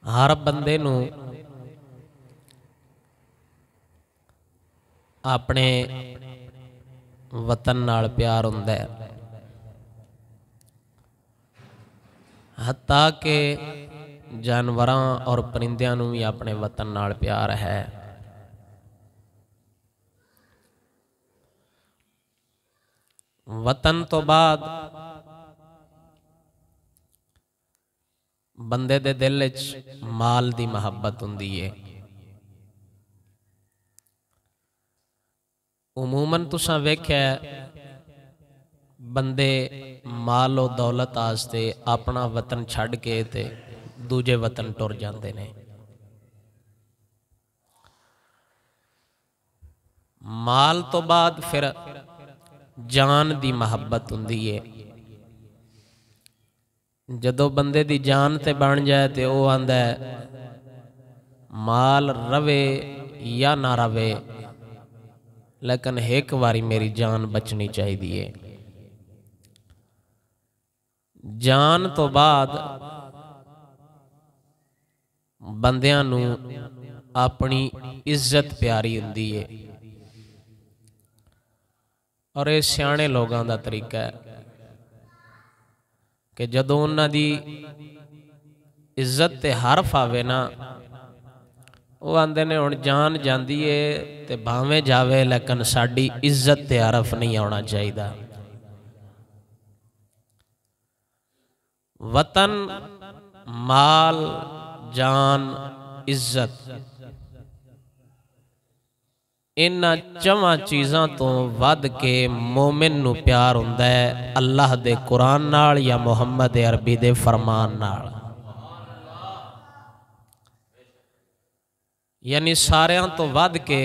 हर बंदे नू अपने वतन नाल प्यार हुंदा है, हत्ता के जानवरां और परिंदियां नू भी अपने वतन नाल प्यार है। वतन तो बाद बंदे दे दिल विच माल दी मुहब्बत हुंदी है। उमूमन तुसां वेख्या बंदे माल और दौलत आस्ते अपना वतन छड्ड के ते दूजे वतन टुर जाते ने। माल तो बाद फिर जान दी मुहब्बत हुंदी है। जदों बंदे दी जान ते बन जाए तो वह आंदा है माल रवे या ना रवे, लेकिन एक बारी मेरी जान बचनी चाहिए। जान तो बाद बंदियां नू अपनी इज्जत प्यारी हुंदी है और ये सियाणे लोगों का तरीका है कि जदों उन्हां दी इज्जत ते हरफ आवे ना, वो आंदे ने हुण जान जांदी है ते भावें जावे लेकिन साडी इज्जत ते हरफ नहीं आना चाहिए। वतन, माल, जान, इज्जत, इन्हां चवां चीज़ां तो वध के मोमिन नू प्यार हुंदा है अल्लाह दे कुरान नाल या मुहम्मद अरबी दे फरमान नाल। यानी सारियां तो वध के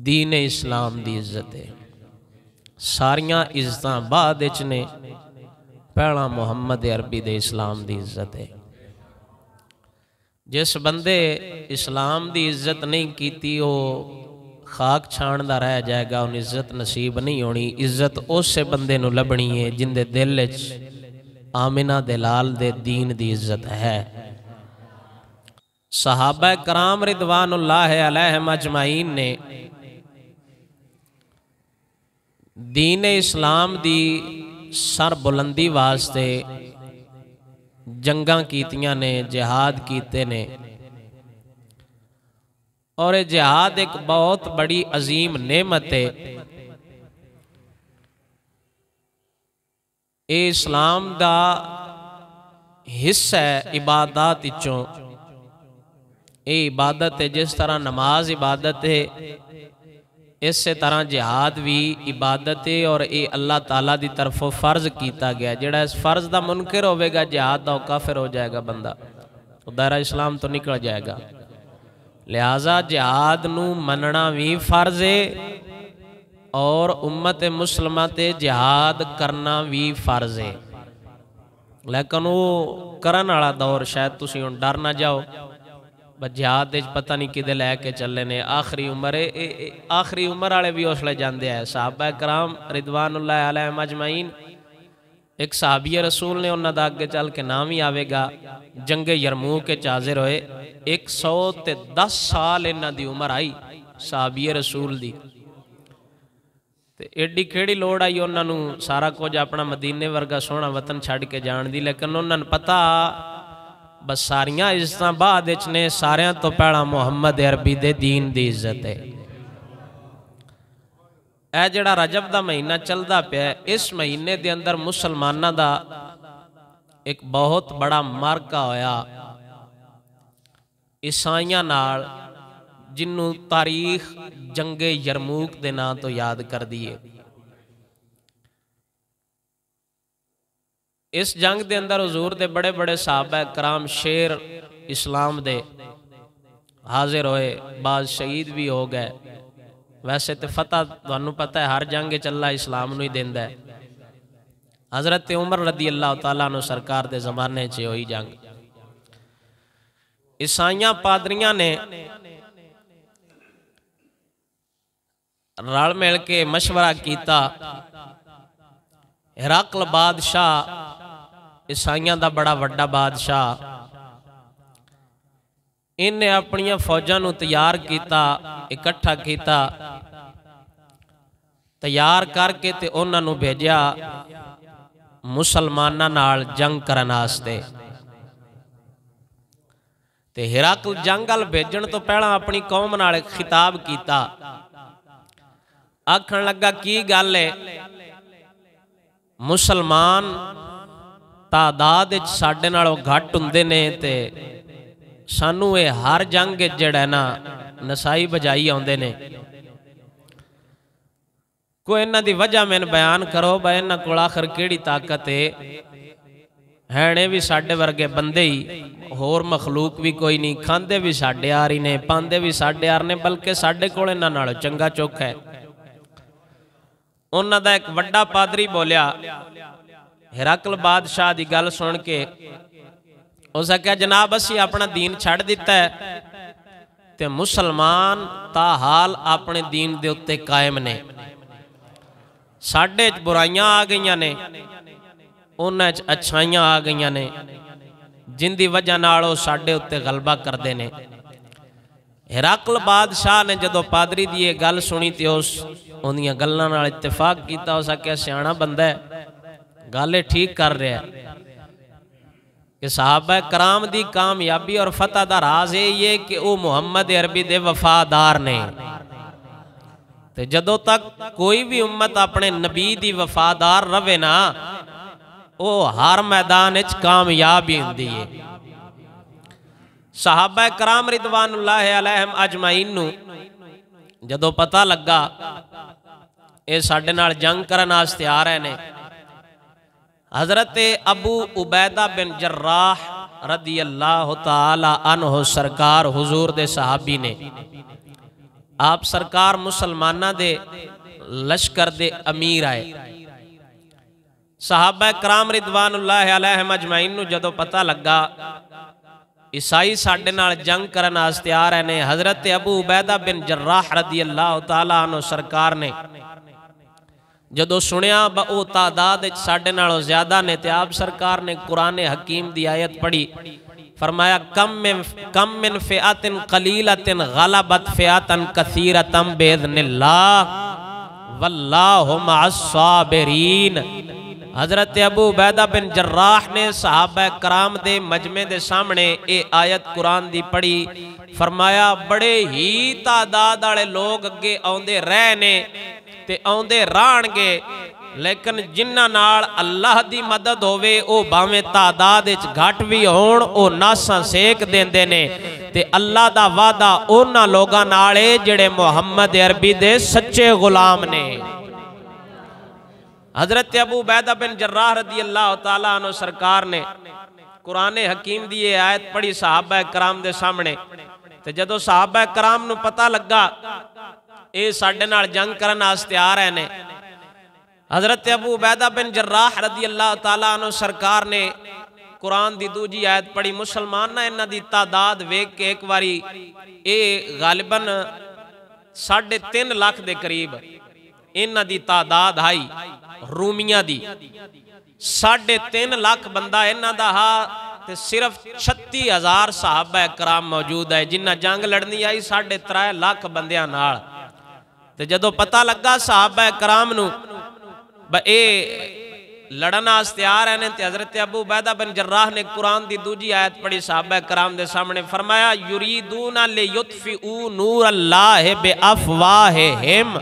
दीन इस्लाम दी इज्जत है। सारियां इज्जतां बाद विच ने, पहला मुहम्मद अरबी दे इस्लाम दी इज्जत है। जिस बंदे इस्लाम दी इज्जत नहीं कीती वो खाक छाणदा रह जाएगा, उन्हें इज्जत नसीब नहीं होनी। इज्जत उस बंदे नू लभनी है जिंदे दिल विच आमिना दे लाल दे दीन दी इज्जत है। सहाबा कराम रिदवानुल्लाह अलैहिम अजमाइन ने दीन इस्लाम दी सर बुलंदी वास्ते जंगां कीतियां ने, जिहाद कीते ने, और ये जिहाद एक बहुत बड़ी अजीम नेमत है। ये इस्लाम दा हिस्सा है इबादत विचों। ये इबादत है, जिस तरह नमाज इबादत है इस तरह जिहाद भी इबादत है और ये अल्लाह ताला दी तरफों फर्ज किया गया। जिहड़ा इस फर्ज का मुनकर होगा जिहाद दा काफिर हो जाएगा, बंदा दायरा इस्लाम तो निकल जाएगा। लिहाजा जिहाद नू मनना भी फर्ज है और उम्मत मुसलमा ते जिहाद करना भी फर्ज है। लेकिन वो करन वाला दौर शायद तुसीं हुण डर ना जाओ, जिहाद पता नहीं किदे लैके चले ने। आखिरी उम्र है, आखिरी उम्र वाले भी उसले जाते हैं। सहाबा कराम रिदवानुल्लाह अलैहिम अजमाइन, एक सहाबी रसूल ने उन्होंने अगे चल के नाम ही आवेगा, जंगे यरमूक के हाजिर होए। 110 साल इन्हां दी उम्र आई सहाबी रसूल दी, ते एडी केड़ी लोड़ आई उन्होंने सारा कुछ अपना मदीने वर्गा सोहना वतन छड्ड के जाण दी। लेकिन उन्होंने पता बस सारियां इज्जत बाद ने, सारियां तो पहला मुहम्मद अरबी दे दीन दी इज्जत है। यह जिहड़ा रजब दा महीना चलदा पिया, इस महीने दे अंदर मुसलमानां दा एक बहुत बड़ा मार्का होया ईसाइयां नाल, जिन्नू तारीख जंगे यरमूक दे नां तो याद कर दी है। इस जंग दे अंदर हुजूर दे बड़े बड़े सहाबा कराम शेर इस्लाम दे हाजिर होए, बाज शहीद भी हो गए। वैसे तो फतह तुहानू पता है हर जंग चला इस्लाम नू ही देंदा है। हजरत उमर रदी अल्लाह तआला अन्हु सरकार दे जमाने च होई जंग। ईसाइयां पादरियां ने रल मिल के मशवरा किया। हिरकल बादशाह ईसाइयां दा बड़ा वड्डा बादशाह, इन्हें अपनिया फौजां नूं तैयार किया, इकट्ठा किया, तैयार करके ते उन्हां नूं भेजिया मुसलमानां नाल जंग करन वास्ते। ते हिरकल जंग अल भेजण तो पहला अपनी कौम नाल खिताब किया, आखण लगा की गल है, मुसलमान तादाद साडे नालों घट हुंदे ने ते सानू ये हर जंग जिहड़ा ना नसाई बजाई आउंदे ने। कोई इन्हां दी वजह मैनूं बयान करो, भाई इन्हां कोल आखिर किहड़ी ताकत है ने भी साडे वर्गे बंदे ही, होर मखलूक भी कोई नहीं, खांदे भी साडे यार ही ने, पांदे भी साडे यार ने, बल्कि साडे कोल इन्हां नालों चंगा चोखा है। उन्हां दा एक वड्डा पादरी बोलिया, हिरकल बादशाह दी गल सुन के उस आख्या जनाब असी अपना दीन छड़ दिता है ते मुसलमान ताहाल अपने दीन दे उत्ते कायम ने, साडे च बुराइयां आ गईयां ने, उन्हां च अच्छाइयां आ गईयां ने, जिंदी वजह नाल ओह साडे उत्ते गलबा करदे ने। हिरकल बादशाह ने जदों पादरी दी ये गल सुनी ते उस उन्दियां गल्लां नाल इत्तेफाक कीता। उस आख्या सियाणा बंदा है, गल ठीक कर रहा है कि सहाबा कराम दी कामयाबी और फतह दा राज ये है कि वह मुहम्मद अरबी दे वफादार ने। ते जदों तक कोई भी उम्मत अपने नबी दी वफादार रवे ना, वह हर मैदान विच कामयाब ही हुंदी है। सहाबा कराम रिदवानुल्लाह अलैहिम अजमाइन नूं जदों पता लगा ये साडे नाल जंग करन वास्ते आ रहे ने, हजरत अबू उबैदा बिन जर्राह रदी अल्लाह तआला अन्हु सरकार हुजूर दे सहाबी ने, आप सरकार मुसलमाना दे लश्कर दे अमीर आए। सहाबा कराम रिदवानुल्लाह अलैहिम अजमाइन नूं जदों पता लगा ईसाई साडे नाल जंग करन वास्ते आ रहे ने, हजरत अबू उबैदा बिन जर्राह रदी अल्लाह तआला अन्हु सरकार ने जदों सुनिया वो तादाद साडे नालों ज्यादा ने, ते आप सरकार ने कुरान हकीम दी आयत पढ़ी, फरमाया कम मिन फिआतिन कलीलतिन गलबत फिआतन कसीरतम बिइज़्निल्लाह वल्लाहु मअस साबिरीन। हजरत अबू उबैदा बिन जर्राह ने सहाबा कराम दे मजमे दे सामने ये आयत कुरान दी पढ़ी, फरमाया बड़े ही तादाद वाले लोग अगे आउंदे रहे ने ते आउंदे रहणगे, लेकिन जिन्हां नाल अल्लाह दी मदद होवे ओ भावें तादाद विच घट भी होण ओ नासां सेक देंदे ने। ते अल्लाह दा वादा उन्हां लोगां नाल है जिहड़े मुहम्मद अरबी दे सच्चे गुलाम ने। हजरत अबू उबैदा बिन जर्राह रदी अल्लाह तआला अन्हु सरकार ने कुरान हकीम दी ये आयत पढ़ी सहाबा कराम दे सामने, ते जदों सहाबा कराम नूं पता लगा ये साडे नाल जंग करन वास्ते आ रहे ने, हजरत अबू उबैदा बिन जर्राह रदी अल्लाह तआला अन्हु सरकार ने कुरान दी दूजी आयत पढ़ी, मुसलमान इन्हां दी तादाद वेख के एक बारी ये गालिबन 3.5 लाख दे करीब इन्हां दी तादाद आई, रूमिया दी 3.5 लाख बंदा इन्हां दा हा, ते सिर्फ 36,000 सहाबा कराम मौजूद है, जिन्हां जंग लड़नी आई 3.5 लाख बंदियां नाल। ते जदों पता लगा सहाबा कराम नूं ए लड़न वास्ते आ रहे हैं, ते हजरत अबू उबैदा बिन जर्राह ने कुरान दी दूजी आयत पढ़ी सहाबा कराम दे सामने, फरमाया युरीदूना लियुत्फिऊ नूरल्लाहि बिअफ़वाहिहिम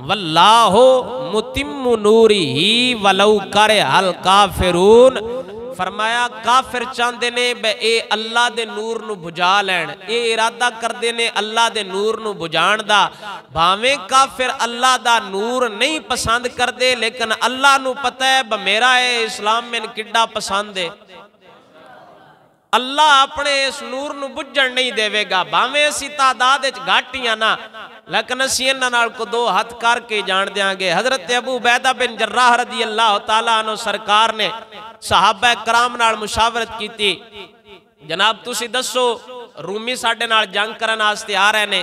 वल्लाहु मुतिम्मु नूरिही वलौ करहल काफिरून। फरमाया काफिर चाहते ने ए अल्लाह दे नूर नूं बुझा लैण, ये इरादा करते ने अल्लाह दे नूर नूं बुझाण दा, भावें काफिर अल्लाह दा नूर नहीं पसंद करते, लेकिन अल्लाह नूं पता है मेरा ये इस्लाम मैनूं किड्डा पसंद है, अल्लाह अपने इस नूर नूं बुझण नहीं देवेगा, भावें असीं तादाद विच घट ही ना, लेकिन असीं इन्हां नाल को दो हथ करके जान देंगे। हजरत अबू उबैदा बिन जर्राह रदी अल्लाह तआला अन्हु सरकार ने सहाबा कराम नाल मुशावरत की, जनाब तुसीं दसो रूमी साडे नाल जंग करन वास्ते आ रहे ने,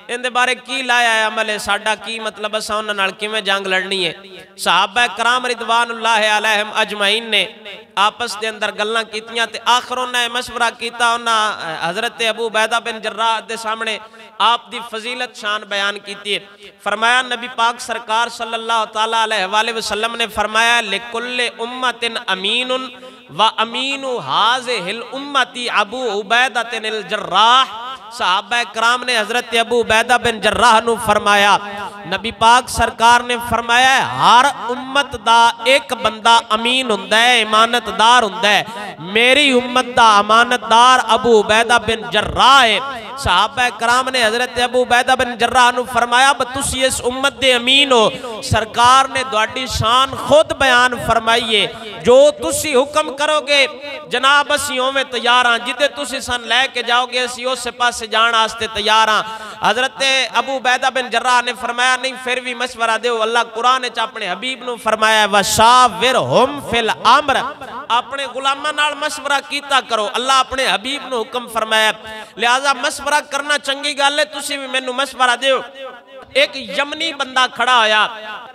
इहदे बारे की लाया है अमल है साडा की मतलब असां उन्हां नाल किवें जंग लड़नी है। सहाबा कराम रिदवानुल्लाह अलैहिम अजमईन ने आपस के अंदर गल्लां कीतियां ते आखिर उन्हें मशवरा किया। उन्हें हज़रत अबू उबैदा बिन जर्राह दे सामने आप दी फजीलत शान बयान की है। फरमाया नबी पाक सरकार सल्लल्लाहु तआला अलैहि वसल्लम ने फरमाया लिकुल्ले उम्मतिन अमीनुन व अमीनु हाज़िहिल उम्मती अबू उबैदा बिन जर्राह। सहाबा कराम ने हज़रत अबू उबैदा बिन जर्राह नू फरमाया, नबी पाक सरकार ने फरमाया हर उम्मत दा एक बंदा अमीन हुंदा है, इमानतदार हुंदा है। मेरी उम्मत दा अमानतदार अबू उबैदा बिन जर्राह है। सहाबा कराम ने हज़रत अबू उबैदा बिन जर्राह नू फरमाया तुसी इस उम्मत दे अमीन हो। सरकार ने तुहाडी शान खुद बयान फरमाई है, जो तुसी हुक्म करोगे जनाब असी उवें तैयार हाँ, जिदे तुसी सन लैके जाओगे असी उस पासे जाने वास्ते तैयार हाँ। हज़रत अबू उबैदा बिन जर्राह ने फरमाया नहीं फिर भी मशवरा दो। अल्लाह कुरान च अपने हबीब नू फरमाया वशाविरहुम फिल अम्र, अपने गुलामां नाल मशवरा कीता करो। अल्लाह अपने हबीब नू हुक्म फरमाया, लिहाजा मशवरा करना चंगी गल है, तुसी भी मैनू मशवरा दो। एक यमनी बंदा खड़ा होया,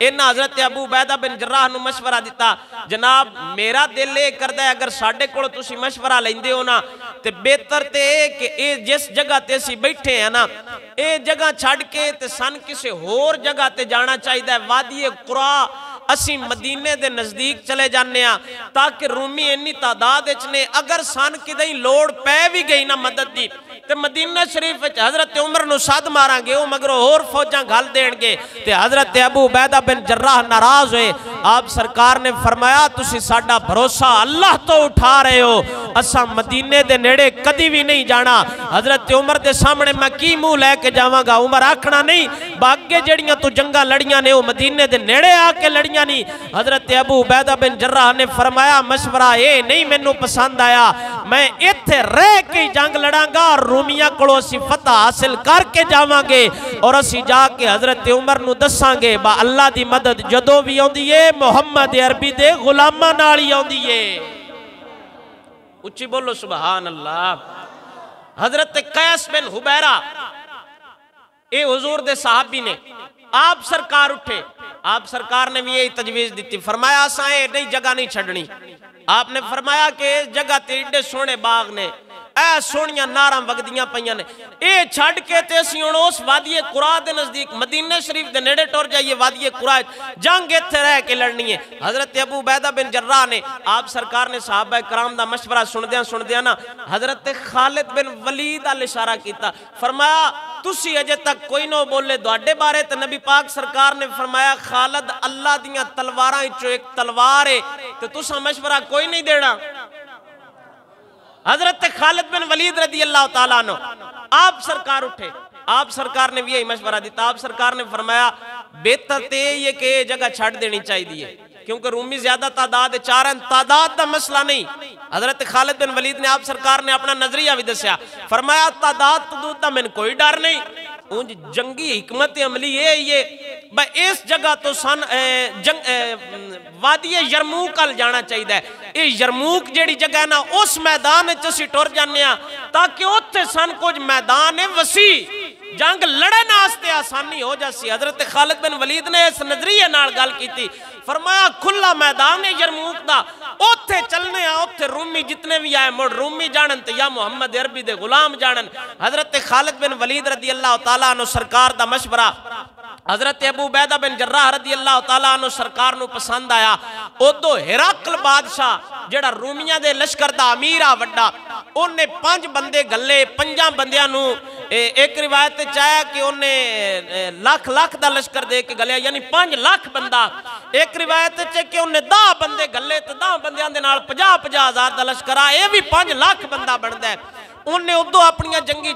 इन्हें हज़रत अबू उबैदा बिन जर्राह नू मशवरा दिता, जनाब मेरा दिल ये करदा है अगर साडे कोल तुसी मशवरा लैंदे हो ना ते बेहतर ते कि ये जिस जगह ते असी बैठे हैं ना ये जगह छड़ के ते सन किसी होर जगह ते जाना चाहिए। वादी कुरा असी मदीने दे नज़दीक चले जाने ताकि रूमी इन्नी तादाद ने अगर सन किदई लोड़ पै भी गई ना मदद की ते मदीना शरीफ हज़रत उमर नू सद मारांगे वो मगरों होर फौजां घल देणगे। ते हज़रत अबू उबैदा बिन जर्राह नाराज हुए। आप सरकार ने फरमाया तुसी साडा भरोसा अल्लाह तो उठा रहे हो, असा मदीने दे नेड़े कदी भी नहीं जाना। हज़रत उमर दे सामने मैं की मुंह लैके जावांगा? उमर आखना नहीं बागे जड़ियां तू जंगा लड़ियां ने वो मदीने दे नेड़े आके लड़ियां नहीं। हज़रत अबू उबैदा बिन जर्राह ने फरमाया मशवरा ये नहीं मैनू पसंद आया, मैं इत्थे रह के जंग लड़ांगा और रूमिया को असी फतह हासिल करके जावांगे और असी जाके हज़रत उमर नू दसांगे बा अल्लाह दी मदद जदों भी आउंदी है मुहम्मद अरबी दे गुलामां नाल ही आउंदी है। उच्ची बोलो सुभान अल्लाह। हज़रत कैस बिन हुबैरा ये हुजूर दे सहाबी ने, आप सरकार उठे, आप सरकार ने भी यही तजवीज़ दी, फरमाया असा ये नहीं जगह नहीं छड़नी। आपने फरमाया कि इस जगह ते एडे सोहने बाग ने, ऐ सोहनियां नारां वगदियां पईयां ने, ये छड़ के ते असीं हुण उस वादी कुरा दे नज़दीक मदीना शरीफ दे नेड़े टुर जाइए। वादी कुरा जंग इत्थे रह के लड़नी है। हज़रत अबू उबैदा बिन जर्राह ने, आप सरकार ने सहाबा कराम दा मशवरा सुनदियां ना हज़रत खालिद बिन वलीद अल इशारा किया, फरमाया तुसी अजे तक कोई ना बोले तुहाडे बारे ते नबी पाक सरकार ने फरमाया खालिद अल्लाह दियां तलवारां विचों एक तलवार है ते तुसां मशवरा कोई नहीं देना। हज़रत खालिद बिन वलीद रदी अल्लाह तआला अन्हु, आप सरकार उठे, आप सरकार ने भी यही मशवरा दिता। आप सरकार ने फरमाया बेहतर ते ये कि जगह छड़ देनी चाहिए क्योंकि रूमी ज्यादा तादाद चार तादाद का मसला नहीं। हज़रत खालिद बिन वलीद ने आप सरकार ने अपना नजरिया भी दसिया, फरमाया तादाद तदूद का मैंने कोई डर नहीं, उंज जंगी हिकमत अमली ये इस जगह तो सन वादी यरमूक अल जाना चाहिए। ये यरमूक जेड़ी जगह है ना उस मैदान असी टुर जाने ताकि उत्थे सन कुछ मैदान है वसी जंग लड़न वास्ते आसानी हो जासी। हज़रत खालिद बिन वलीद ने इस नजरिए नाल गल की, फरमाया खुला मैदान है यरमूक दा, उत्थे चलने उत्थे रूमी जितने भी आए मुड़ रूमी जानन ते या मुहम्मद अरबी दे गुलाम जानन। हज़रत खालिद बिन वलीद रदी अल्लाह तआला अन्हु सरकार दा मशवरा हज़रत अबू उबैदा बिन जर्राह रदी अल्लाह तआला अन्हु सरकार नू पसंद आया। उदो हिरकल बादशाह जेड़ा रूमिया दे लश्कर दा अमीर आ वड्डा, उन्हें 5 बंदे गले, 5 बंदियां नू एक रिवायत चाया कि उन्हें लाख लाख दा लश्कर दे के गलिया, यानी 5 लाख बंदा। एक रिवायत च कि उन्हें 10 बंदे गले तो 10 बंदियां दे नाल 50-50 हज़ार दा लश्कर आ, ये भी 5 लाख बंदा बनता है। उन्हें उदो अपन जंगी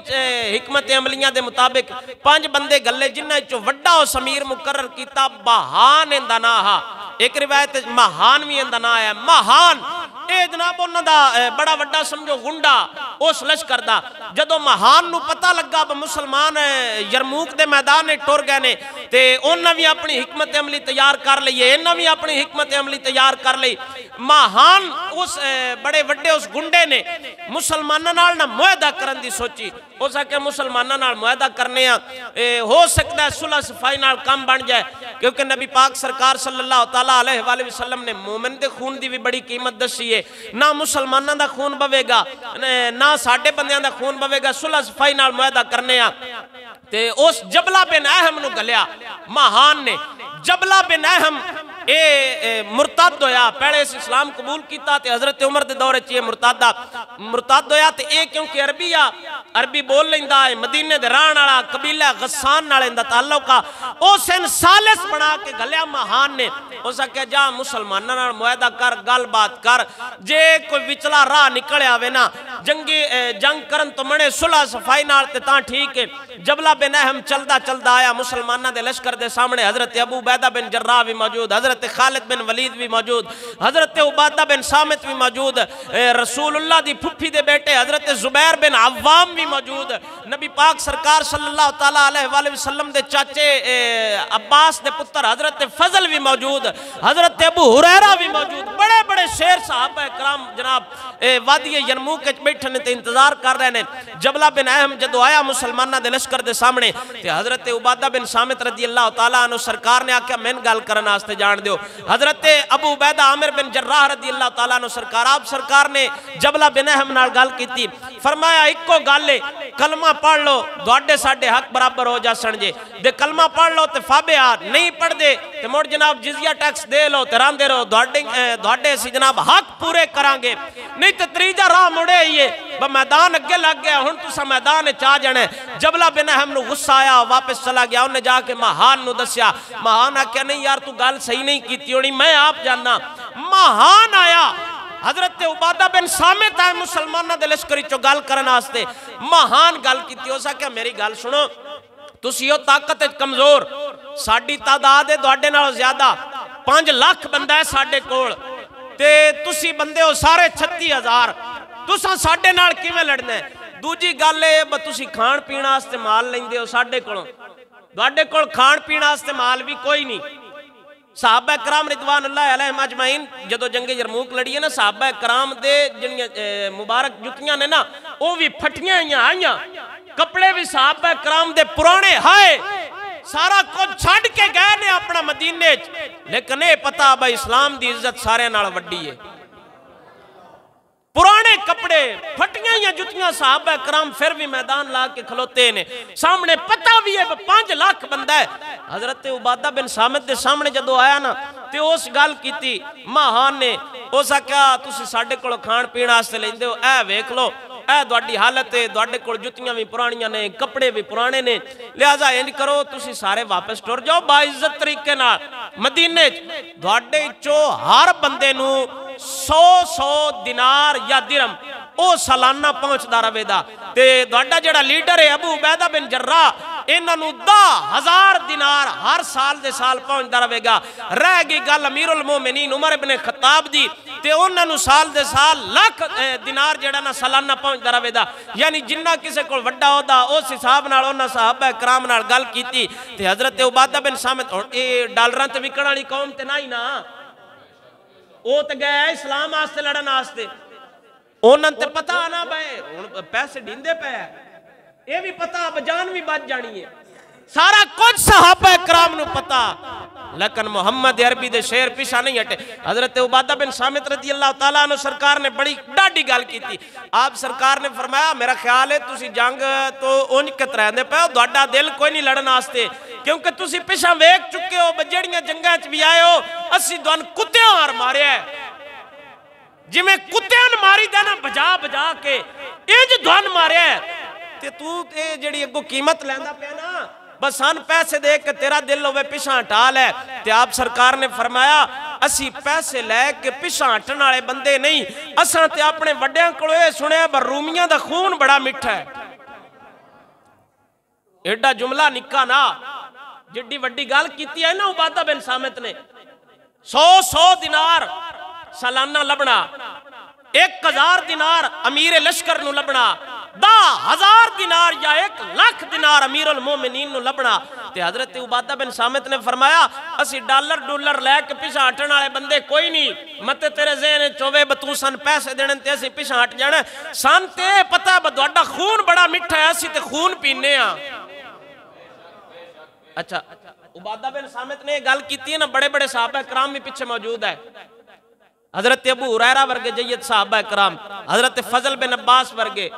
हिकमत अमलियां दे मुताबिक 5 बंदे गले, जिन्हां चो वड्डा उस अमीर मुकर्रर किया बहान इंदा ना हा, एक रिवायत महान भी इंदा ना है। महान ये जनाब उन्होंने बड़ा वड्डा समझो गुंडा उस लश्कर दा जदों महान नू पता लगा मुसलमान यरमूक दे मैदान में टुर गए ने ते उन्हें भी अपनी हिकमत अमली तैयार कर ली है, इन्हें भी अपनी हिकमत अमली तैयार कर ली। महान उस बड़े वड्डे उस गुंडे ने मुसलमानों नाल ना मुआहदा करन दी सोची। उस आके मुसलमानों नाल मुआहदा करने हो सकता है सुलह सफाई नाल काम बन जाए, क्योंकि नबी पाक सरकार सल्लल्लाहु तआला अलैहि वसल्लम ने मोमिन दे खून दी भी बड़ी कीमत दसी है। ना मुसलमानों दा खून बवेगा ना साडे बंदियां दा खून बवेगा, सुलह सफाई नाल मुआहदा करने ते उस जबला बिन अहम नू गलिया महान ने। जबला बिन अहम ए मुरतद होया, पहले इस इस्लाम कबूल किया ते हजरत उमर दे दौर च मुरतद होया ते ए क्योंकि अरबी आ अरबी बोल लेंदा है, मदीने दे रहन वाला कबीला गस्सान नाल इंदा ताल्लुक आ। उस इन सालिस बना के गलिया महान ने। उस आख्या जा मुसलमानां नाल मुआहदा कर, गल बात कर, जे कोई विचला राह निकल आवे ना जंग करन तो मने सुलह सफाई नाल ते तां ठीक है। जबला बिन अहम चलदा चलदा आया मुसलमानां दे लश्कर दे सामने। हजरत अबू उबैदा बिन जर्राह भी मौजूद, हजरत खालिद बिन वलीद भी मौजूद, हजरत उबादा बिन सामित भी मौजूद, रसूलुल्लाह दी फुफी दे बेटे हजरत जुबैर बिन अव्वाम भी मौजूद, नबी पाक सरकार सल्लल्लाहु तआला अलैहि वसल्लम दे चाचे अब्बास दे पुत्र हजरत फजल भी मौजूद, हजरत अबू हुरैरा भी मौजूद। बड़े बड़े शेर साहबा कराम जनाब वादी यरमूक विच बैठे ने ते इंतजार कर रहे ने। जबला बिन अहम जदों आया मुसलमानां दे लश्कर दे सामने ते हजरत उबादा बिन सामित रजी अल्लाह तआला अन्हु सरकार ने आख्या मैन गल करन वास्ते जान दियो। हजरत अबू उबैदा आमिर बिन जर्राह रजी अल्लाह तआला अन्हु सरकार आप सरकार ने जबला बिन अहम नाल गल कीती। फरमाया इक्को गल है, कलमा पढ़ लो तुहाडे साडे हक बराबर हो जासन जे, दे कलमा पढ़ लो ते फाबे आ, नहीं पढ़दे ते मुड़ जनाब जिजिया टैक्स दे लो ते रांदे रहो, तुहाडे असीं जनाब हक पूरे करांगे। नहीं ते त्रीजा राह मुड़े ही है, मैदान अगे लग गया, हुण तुसां मैदान च आ जाना। जबला बिन अहम नू गुस्सा आया, वापस चला गया। उन्हें जाके महान नू दस्या। महान आख्या नहीं यार तू गल सही नहीं की होनी, मैं आप जानना। महान आया हजरत उबादा बिन सामित आए मुसलमानों के लश्कर चो गल करन वास्ते। महान गल की। उस आख्या मेरी गल सुनो, तुसी हो ताकत कमजोर, साडी तादाद है तुहाडे नालों ज्यादा, 5 लाख बंदा है साडे कोल ते तुसी बंदे हो सारे 36,000, तुसां साडे नाल किवें लड़ना है? दूजी गल है तुसी खाण पीण वास्ते माल लैंदे हो साडे कोलों, तुहाडे कोल खाण पीण वास्ते माल भी कोई नहीं। साहबा कराम रिदवानुल्लाह अलैहिम अजमईन जदों जंगे यरमूक लड़ी है ना, साहबा कराम दे जिहड़ियां मुबारक जुतियां ने ना वो भी फटियां आईयां, कपड़े भी साहबा कराम दे पुराने हाय, सारा कुछ छड़ के गए ने अपना मदीने च। लेकिन ये पता भाई इस्लाम दी इज्जत सारे नाल वड्डी है। पुराने कपड़े फटियां या जुतियां साहबा कराम फिर भी मैदान ला के खलोते ने। सामने पता भी है 5 लाख बंदा है। हजरत उबादा बिन सामित दे सामने जदों आया ना ते उस गल कीती महान ने। उस आख्या तुसीं साडे कोलों खाण पीण वास्ते लैंदे हो, ऐ वेख लो ऐ तुहाडी हालत है, तुहाडे कोल जुतियां भी पुरानियां ने, कपड़े भी पुराने ने, लिहाजा इंज करो तुसीं सारे वापस टुर जाओ बाइज्जत तरीके नाल मदीने च। तुहाडे चो हर बंदे नू 100 दिनार या दिरहम ओ सालाना पहुंचदा रहेगा ते तुहाडा जिहड़ा लीडर है अबू उबैदा बिन जर्राह इन्हां नू 10,000 दिनार हर साल दे साल पहुंचदा रहेगा। रह गई गल अमीरुल मोमिनीन उमर इब्न खत्ताब दी ते उन्हां नू साल दे साल लाख दिनार जिहड़ा ना सालाना पहुंचदा रहेगा। यानी जिन्ना किसी कोल वड्डा होदा उस हिसाब नाल उन्हां सहाबा कराम नाल गल कीती ते हजरत उबादा बिन सामित हुण ए डॉलरां ते विकण वाली कौम ते नहीं ना, वो तो गया इस्लाम वास्ते लड़न वास्ते। उन्होंने ते पता ना भाई हुण पैसे डींदे पे, ये भी पता जान भी बच जानी है, सारा कुछ सहाबा कराम नू पता। लेकिन मोहम्मद अरबी दे शेर पीछा नहीं हटे। हजरत उबादा बिन सामित रजी अल्लाह तआला अन्हु सरकार ने बड़ी डाढ़ी गल की। आप सरकार ने फरमाया मेरा ख्याल है तुसी जंग तो उंज कतरांदे पे हो, तुहाडा दिल कोई नहीं लड़न वास्ते, क्योंकि तुसी पिछा वेख चुके हो जेड़ियां जंगां च भी आए हो असीं तुहानू कुत्तियां हार मारिया है, जिवें कुत्तियां नूं मारी दा ना बजा बजा के इंज तुहानू मारिया है। ते तू ये जेड़ी अगों कीमत लैंदा पिया ना बस सन पैसे दे के तेरा दिल होवे पिछा हटा लै। ते आप सरकार ने फरमाया असी पैसे लैके पिछा हटन वाले बंदे नहीं, असां ते अपने वड्डियां कोलों ये सुनिया पर रूमियां दा खून बड़ा मिठा है। एडा जुमला निक्का ना जिड्डी वड्डी गल कीती है ना उबादा बिन सामित ने, 100 दिनार सालाना लभना 1000 दिनार अमीर लश्कर नू लभना, 10,000 दिनार या 1,00,000 दिनार अमीरुल मोमिनीन नू लभना। ते हजरत उबादा बिन सामित ने फरमाया असी डॉलर डॉलर लैके पिछा हटन वाले बंदे कोई नहीं, मत तेरे ज़हन चोवे बतू सन पैसे देने ते असी पिछा हट जाना, सन ते पता बड़ा खून बड़ा मिठा है, असी ते खून पीने आ। अच्छा, उबादा बिन सामित ने गल की है ना, बड़े बड़े सहाबा कराम भी पीछे मौजूद है। हजरत अबू हुरैरा वर्गे जय्यद सहाबा कराम, हजरत फजल बिन अब्बास वर्गे,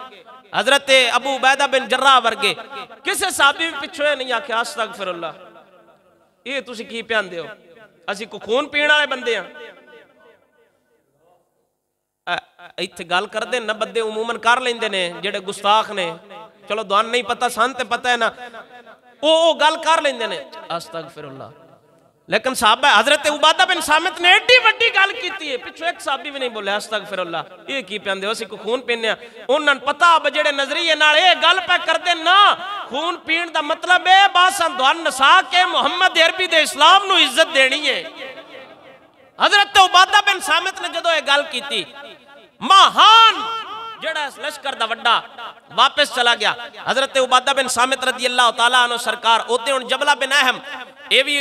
हजरत अबू उबैदा बिन जर्राह वर्गे, किसी साहबी भी पिछे नहीं आख्या अस्तगफिरुल्लाह, ये तुसी की पियांदे हो, असी को खून पीण वाले बंदे हां। इत्थे गल करदे न बंदे उमूमन कर लेंदे ने जेड़े गुस्ताख ने, चलो दुआन नहीं पता सन ते पता है ना, ओ गल कर लेंदे ने अस्तगफिरुल्लाह। लेकिन साहबा हजरत उबादा बिन सामित ने एडी वड्डी गल कीती है, पिछो एक साहबी भी नहीं बोले अस्तगफिरुल्लाह, ये की पियांदे हो, असी को खून पीने आ। उन्हां पता अब जेड़े नजरिए नाल ये गल पे करदे ना, खून पीण दा मतलब है बस दुआन नसा के मुहम्मद अरबी दे इस्लाम नू इज्जत देनी है। हजरत उबादा बिन सामित ने जदों ये गल कीती, महान जेड़ा लश्कर दा वड्डा वापस चला गया। हजरत उबादा बिन सामित रदी अल्लाह तआला अन्हु सरकार ओते हुण जबला बिन अहम ये भी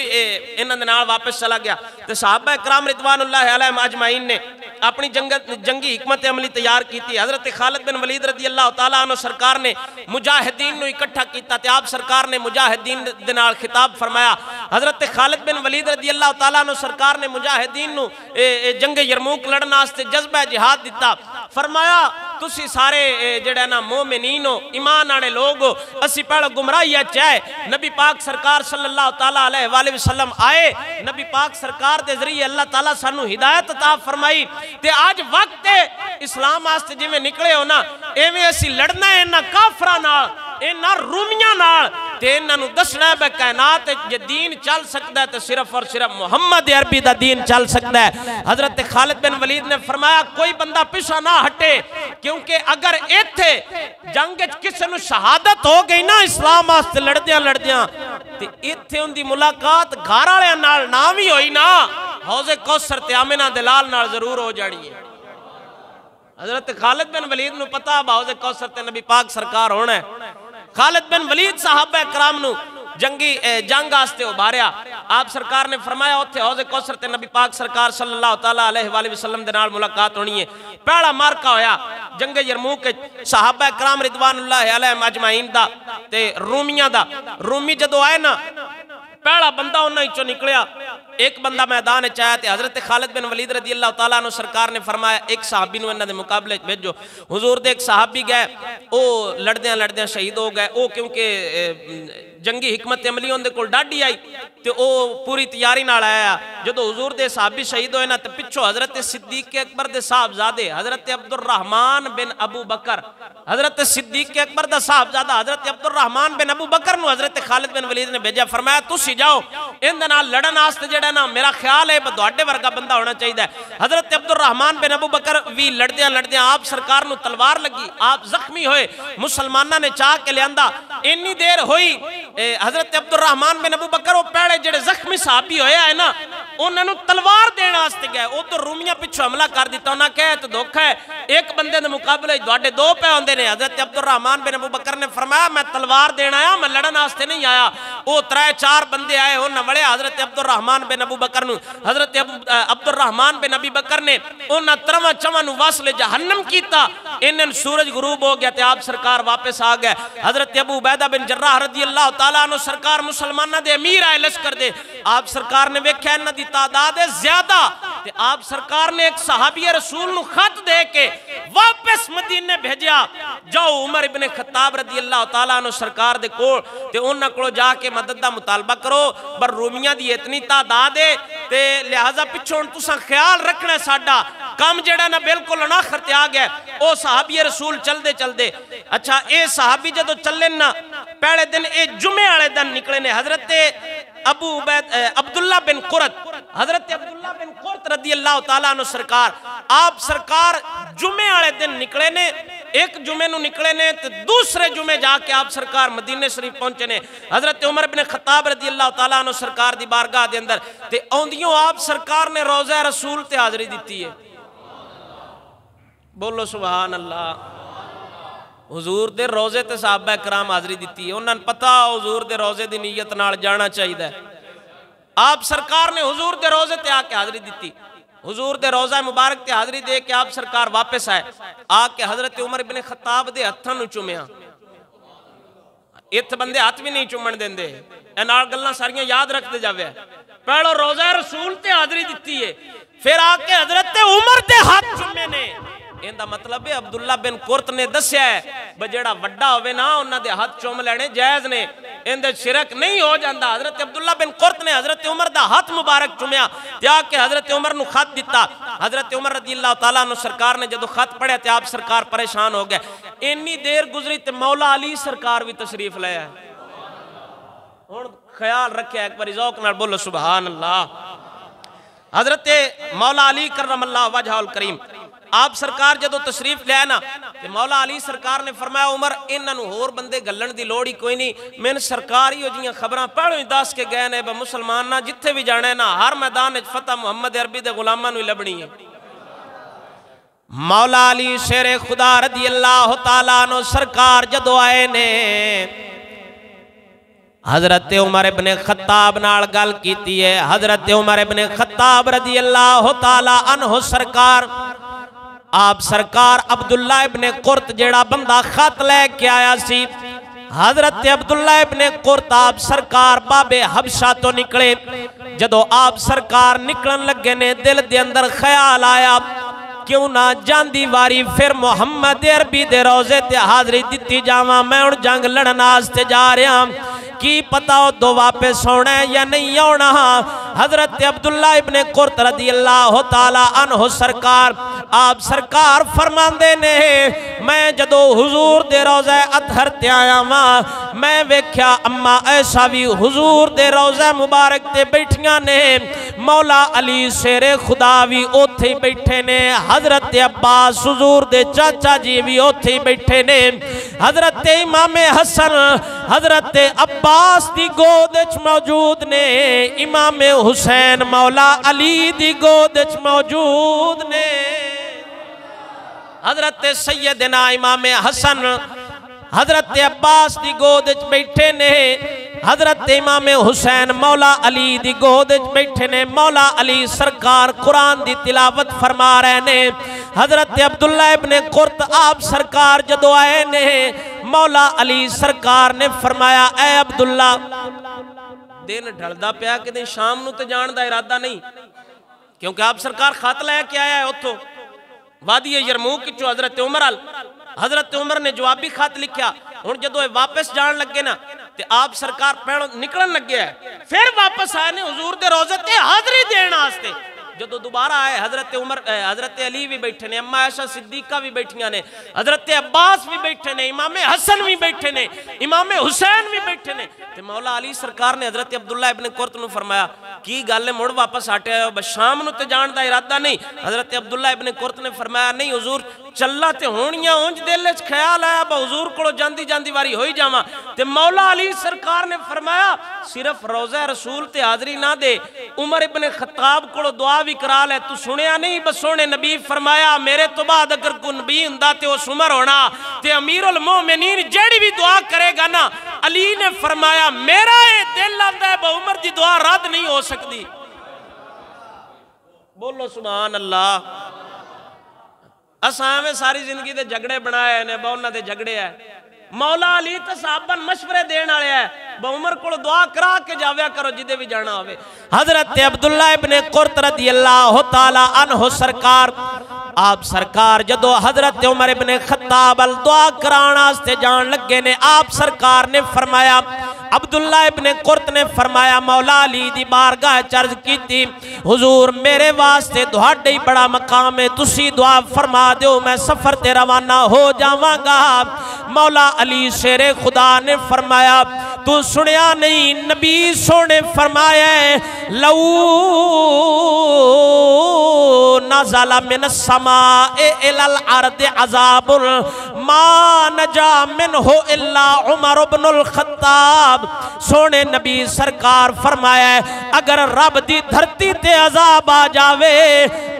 इन्हां दे नाल वापस चला गया। ते सहाबा कराम रिदवानुल्लाह अलैहिम अजमाइन ने अपनी जंगी हिकमत अमली तैयार की थी। हजरत खालिद बिन वलीद रदी अल्लाह तआला अन्हु सरकार ने मुजाहिदीन नू इकट्ठा किया, ते आप सरकार ने मुजाहिदीन दे नाल खिताब फरमाया। हजरत खालिद बिन वलीद रदी अल्लाह तआला अन्हु सरकार ने मुजाहिदीन नू जंगे यरमूक लड़न वास्ते जज्बा जिहाद दिता। फरमाया तुसी सारे जेड़ा ना मोमिनीन हो, ईमान आने लोग हो, असी पहले गुमराही चाहे नबी पाक सरकार सल्लल्लाहु तआला अलैहि वसल्लम आए, नबी पाक सरकार दे जरिए अल्लाह ताला सानू हिदायत अता फरमाई, ते आज वक्त है इस्लाम वास्ते जिवें निकले हो ना, एवें असी लड़ना है इन्हां काफरां नाल, इन्हां रूमियां नाल, ते इन्हां नू दसना है कायनात जे दीन चल सकदा है तो सिर्फ और सिर्फ मुहम्मद अरबी दा दीन चल सकदा है। हजरत खालिद बिन वलीद ने फरमाया कोई बंदा पिछा ना हटे, क्योंकि अगर इत्थे जंग च किसी नू शहादत हो गई ना इस्लाम वास्ते लड़दियां लड़दियां, ते इत्थे उनदी मुलाकात घर वालियां नाल ना भी होई ना, हौज़े कौसर ते आमिना दे लाल नाल जरूर हो जानी है। हजरत खालिद बिन वलीद नू पता हौज़े कौसर ते नबी पाक सरकार होना है। खालिद बिन वलीद साहबा कराम नू जंग आस्ते उभारिया। आप सरकार ने फरमाया उत्थे हौज़े कौसर ते नबी पाक सरकार सल्लल्लाहु तआला अलैहि वसल्लम दे नाल मुलाकात होनी है। पहला मार्का होया जंगे यरमूक साहबा कराम रिदवानुल्लाह अलैहिम अजमाइन दा ते रूमियां दा। रूमी जदों आए ना, पहला बंदा उन्हां चों निकलिया, एक बंदा मैदान च आया, हजरत खालिद बिन वलीद रदी अल्लाह तआला अन्हु सरकार ने फरमाया एक सहाबी नूं इन्हां दे मुकाबले भेजो। हुजूर दे एक सहाबी गए, वो लड़दियां लड़दियां शहीद हो गए। वो क्योंकि जंगी हिकमत अमली उनके कोल डाढ़ी आई, तो वह पूरी तैयारी नाल आया। जो हुजूर दे सहाबी शहीद होए ना, तो पिछों हजरत सिद्दीक अकबर दे साहबजादे हजरत अब्दुर्रहमान बिन अबू बकर, हजरत सिद्दीक अकबर दा साहबजादा हजरत अब्दुर्रहमान बिन अबू बकर नूं हजरत खालिद बिन वलीद ने भेजा। फरमाया तुसीं जाओ इहदे नाल लड़न वास्ते, जेड़ा ना मेरा ख्याल है तुहाडे वर्गा बंदा होना चाहिए। हजरत अब्दुर्रहमान बिन अबू बकर भी लड़दियां लड़दियां आप सरकार नूं तलवार लगी, आप जख्मी होए, मुसलमाना ने चाह के लियांदा। इन्नी देर हुई हजरत अब्दुर्रहमान बिन अबू बकर वो पहले जेड़े जख्मी साहबी होया है ना, उन्होंने तलवार देने वास्ते गए। उधर रूमियां पिछों हमला कर दिता। उन्हें कहा तो धोखा है, एक बंदे के मुकाबले तुहाडे दो पे होंदे ने। हजरत अब्दुर्रहमान बिन अबू बकर ने फरमाया मैं तलवार देना आया, मैं लड़न वास्ते नहीं आया। वो 3-4 बंदे आए, उन्हें वड़े हजरत अब्दुर्रहमान बिन अबू बकर नूं। हजरत अब्दुर्रहमान बिन अबी बकर ने उन्हें 3 नूं वसले जहन्नम कीता। इन्हें सूरज गुरूब हो गया, आप सरकार वापस आ गए। हजरत अबू उबैदा बिन जर्राह रदी अल्लाह तआला अन्हु सरकार मुसलमाना दे अमीर आए लश्कर दे। आप सरकार ने वेख्या इन्हां दी तादाद है ज्यादा, ते आप सरकार ने एक सहाबी रसूल नूं खत दे के वापस मदीने भेजा, जाओ उमर इब्ने खत्ताब रदी अल्लाह तआला अन्हु सरकार दे कोल, ते उन्हां कोल जाके मदद दा मुतालबा करो। पर रूमियां दी इतनी तादाद है, ते लिहाजा पिछों तुसां ख्याल रखना, साडा काम जेड़ा ना बिल्कुल अनाखर ते आ गया। ओ सहाबी रसूल चलदे चलदे, अच्छा ये सहाबी जदों चले ना, पहले दिन ये जुमे वाले दिन निकले ने। हजरत अब्दुल्ला बिन कुरत, हजरत अब्दुल्ला बिन कुरत रदी अल्लाह तआला अन्हु सरकार, आप सरकार जुमे वाले दिन निकले ने। एक जुमे नूं निकले ने, तो दूसरे जुमे जाके आप सरकार मदीने शरीफ पहुंचे ने। हजरत उमर बिन खत्ताब रदी अल्लाह तआला अन्हु सरकार दी बारगाह दे अंदर, ते औंदियों आप सरकार ने रोज़ा रसूल ते हाज़री दी है। बोलो सुभान अल्लाह। हुजूर दे रोजे ते सहाबा कराम हाज़री दी है, उन्होंने पता हुजूर दे रोजे की नीयत नाल जाना चाहिए। आप सरकार ने हुजूर दे रोजे ते आके हाज़री दी। हुजूर दे रोज़ा मुबारक ते हाज़री दे के आप सरकार वापस आए, आके हज़रत उमर इब्ने खत्ताब दे हत्थां नूं चुमिया। इत बंदे हाथ भी नहीं चुमन देंदे, नाल गल्लां सारियां याद रखते जावे। पहलो रोज़ा रसूल ते हाज़री दी है, फिर आके हज़रत उमर दे हाथ चुमे ने। इनका मतलब है अब्दुल्ला बिन कुरत ने दस्या है ब जेड़ा वड्डा होवे ना उन्हां दे हाथ चुम लेने जायज़ ने, इनदे शिरक नहीं हो जाता। हज़रत अब्दुल्ला बिन कुरत ने हज़रत उमर दा हाथ मुबारक चुमिया ते आके हज़रत उमर नूं खत दिता। हज़रत उमर रज़ियल्लाहु तआला अन्हु सरकार ने जदों खत पढ़िया ते आप सरकार परेशान हो गए। इन्नी देर गुजरी ते मौला अली सरकार भी तशरीफ ले आए। हुण ख्याल रखे एक बार ज़ौक नाल बोलो सुभान अल्लाह। हज़रत मौला अली करमल्लाहु वजहुल करीम आप सरकार जदों तशरीफ लिया ना ते मौला अली सरकार ने फरमाया उमर इन्हां होर बंदे गल्लन दी लोड़ ही कोई नहीं, मैंने सरकार ही जियां खबरां पहलों ही दस के गए ने मुसलमान ना जिथे भी जाने ना हर मैदान फतह मुहम्मद अरबी दे गुलामां नूं लभणी है। मौला अली शेरे खुदा रज़ियल्लाहु तआला अन्हु सरकार जदों आए ने हज़रत उमर इब्ने खत्ताब नाल गल कीती है। हज़रत उमर इब्ने खत्ताब रज़ियल्लाहु तआला अन्हु सरकार आप सरकार अब्दुल्ला इब्ने कुरत जेड़ा बंदा खत लेके आया सी, हज़रत अब्दुल्ला इब्ने कुरत आप सरकार बाबे हबशा तो निकले। जदों आप सरकार निकलन लगे ने दिल दे अंदर ख्याल आया क्यों ना जांदी वारी फिर मुहम्मद अरबी दे रोजे ते हाज़री दिती जावां। मैं हुण जंग लड़न वास्ते जा रहा, की पता दो वापस होना है या नहीं आना। हज़रत अब्दुल्ला इब्ने कुरत रज़ियल्लाहु तआला अन्हु सरकार आप सरकार फरमांदे ने मैं जदों हुजूर दे रोज़ा अतहर ते आया वां मैं वेख्या अम्मा ऐसा भी हुजूर दे रोज़ा मुबारक ते बैठियां ने, मौला अली शेरे खुदा भी ओथे ही बैठे ने, हज़रत अब्बास हुजूर दे चाचा जी भी ओथे ही बैठे ने, हज़रत इमाम हसन हज़रत अब्बास दी गोद च मौजूद ने, इमाम हुसैन मौला अली दी गोद च मौजूद ने, हज़रत सैयदना इमाम हसन हज़रत अब्बास दी गोद च बैठे ने, हज़रत इमाम हुसैन मौला अली दी गोद च बैठे ने। मौला अली सरकार कुरान दी तिलावत फरमा रहे ने। हज़रत अब्दुल्ला इब्ने कुरत आप सरकार जदों आए ने मौला अली सरकार ने फरमाया ऐ अब्दुल्ला दिन ढलदा पिया कि दिन शाम नूं ते जाण दा इरादा नहीं, क्योंकि आप सरकार खत लैके आया है उतों वादी यरमूक चो हज़रत उमर अल। हज़रत उमर ने जवाबी खत लिखा। हुण जदों वापस जान लगे ना ते आप सरकार पहलों निकलन लगे है, फिर वापस आए ने हुजूर दे रोज़े ते हाज़री देण वास्ते। जदों दोबारा आए हज़रत उमर हज़रत अली भी बैठे ने, अम्मा आयशा सिद्दीका भी बैठियां ने, हज़रत अब्बास भी बैठे ने, इमाम हसन भी बैठे ने, इमाम हुसैन भी बैठे ने। ते मौला अली सरकार ने हज़रत अब्दुल्ला इब्ने कुरत नूं फरमाया की गल है मुड़ वापस हटे हो, बस शाम नूं ते जाण दा इरादा नहीं। हज़रत अब्दुल्ला इब्ने कुरत ने फरमाया नहीं हुजूर चला ते होणियां, उंज दिल च ख्याल आया ब हुजूर कोलों जांदी जांदी वारी होई जावां। ते मौला अली सरकार ने फरमाया सिर्फ रोज़ा रसूल ते हाज़री ना दे, उमर इब्ने खत्ताब कोलों दुआ भी करा ले। तू सुनिया नहीं बस सोने नबी फरमाया मेरे तो बाद अगर कोई नबी हुंदा ते उस उमर होना, ते अमीरुल मोमिनीन जेड़ी भी दुआ करेगा ना अली ने फरमाया मेरा ये दिल आंदा है ब उमर दी दुआ रद्द नहीं हो सकती। बोलो सुभान अल्लाह। असां सारी जिंदगी दे झगड़े बनाए ने ब उन्हां दे झगड़े है। मौला अली तो साहबन मशवरे देने वाले है ब उमर को दुआ करा के जाव्या करो जिदे भी जाना होवे। हज़रत अब्दुल्ला इब्ने कुरत रज़ियल्लाहु तआला अन्हु सरकार आप सरकार जदों हज़रत उमर इब्ने खत्ताब अल दुआ कराने वास्ते जान लगे ने आप सरकार ने फरमाया अब्दुल्ला इब्ने कुरत ने फरमाया मौला अली दी बारगाह अर्ज कीती हुजूर मेरे वास्ते तुहाडे ही बड़ा मकाम है, तुसी दुआ फरमा दो मैं सफर ते रवाना हो जावांगा। मौला अली शेरे खुदा ने फरमाया तू सुनिया नहीं नबी सोने फरमाया लऊ नज़ला मिनस समाए इलल अर्दि अज़ाबुल मा नजा मिनहु इल्ला उमर इब्नुल खत्ताब। सोने नबी सरकार फरमाया अगर रब दी धरती ते अजाब आ जावे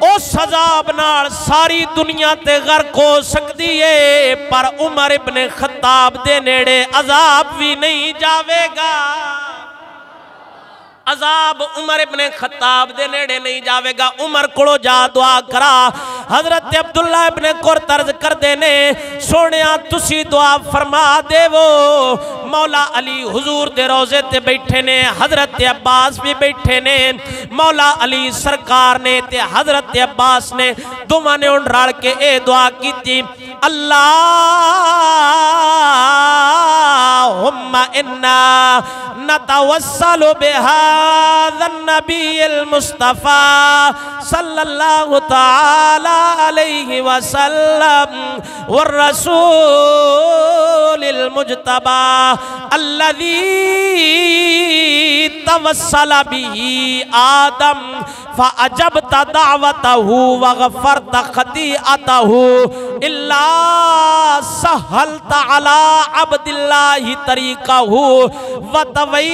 उस अजाब नाल सारी दुनिया ते गर्क हो सकती है, पर उमर इब्ने खत्ताब दे नेड़े अजाब भी नहीं जावेगा। अजाब उमर इब्ने खत्ताब दे नेड़े नहीं जावेगा। उमर कोलो जा दुआ करा। हजरत अब्दुल्ला इब्ने कुरत अर्ज करदे ने सोनिया तुसी दुआ फरमा देवो। मौला अली हुजूर दे रोजे ते बैठे ने, हजरत अब्बास भी बैठे ने। मौला अली सरकार ने ते हजरत अब्बास ने दोवां ने उन रल के ए दुआ कीती, अल्लाहुम्मा इन्ना नतवस्सलु बिहाज़न नबील मुस्तफ़ा सल्लल्लाहु तआला अलैहि वसल्लम वर रसूलिल मुज्तबा अल्लज़ी तवस्सला बिही आदम फ़अजबता दावतहु वग़फ़रता ख़तीअतहु इल्ला सहलता अला अब्दिल्लाहि तरीक़हु व तवैता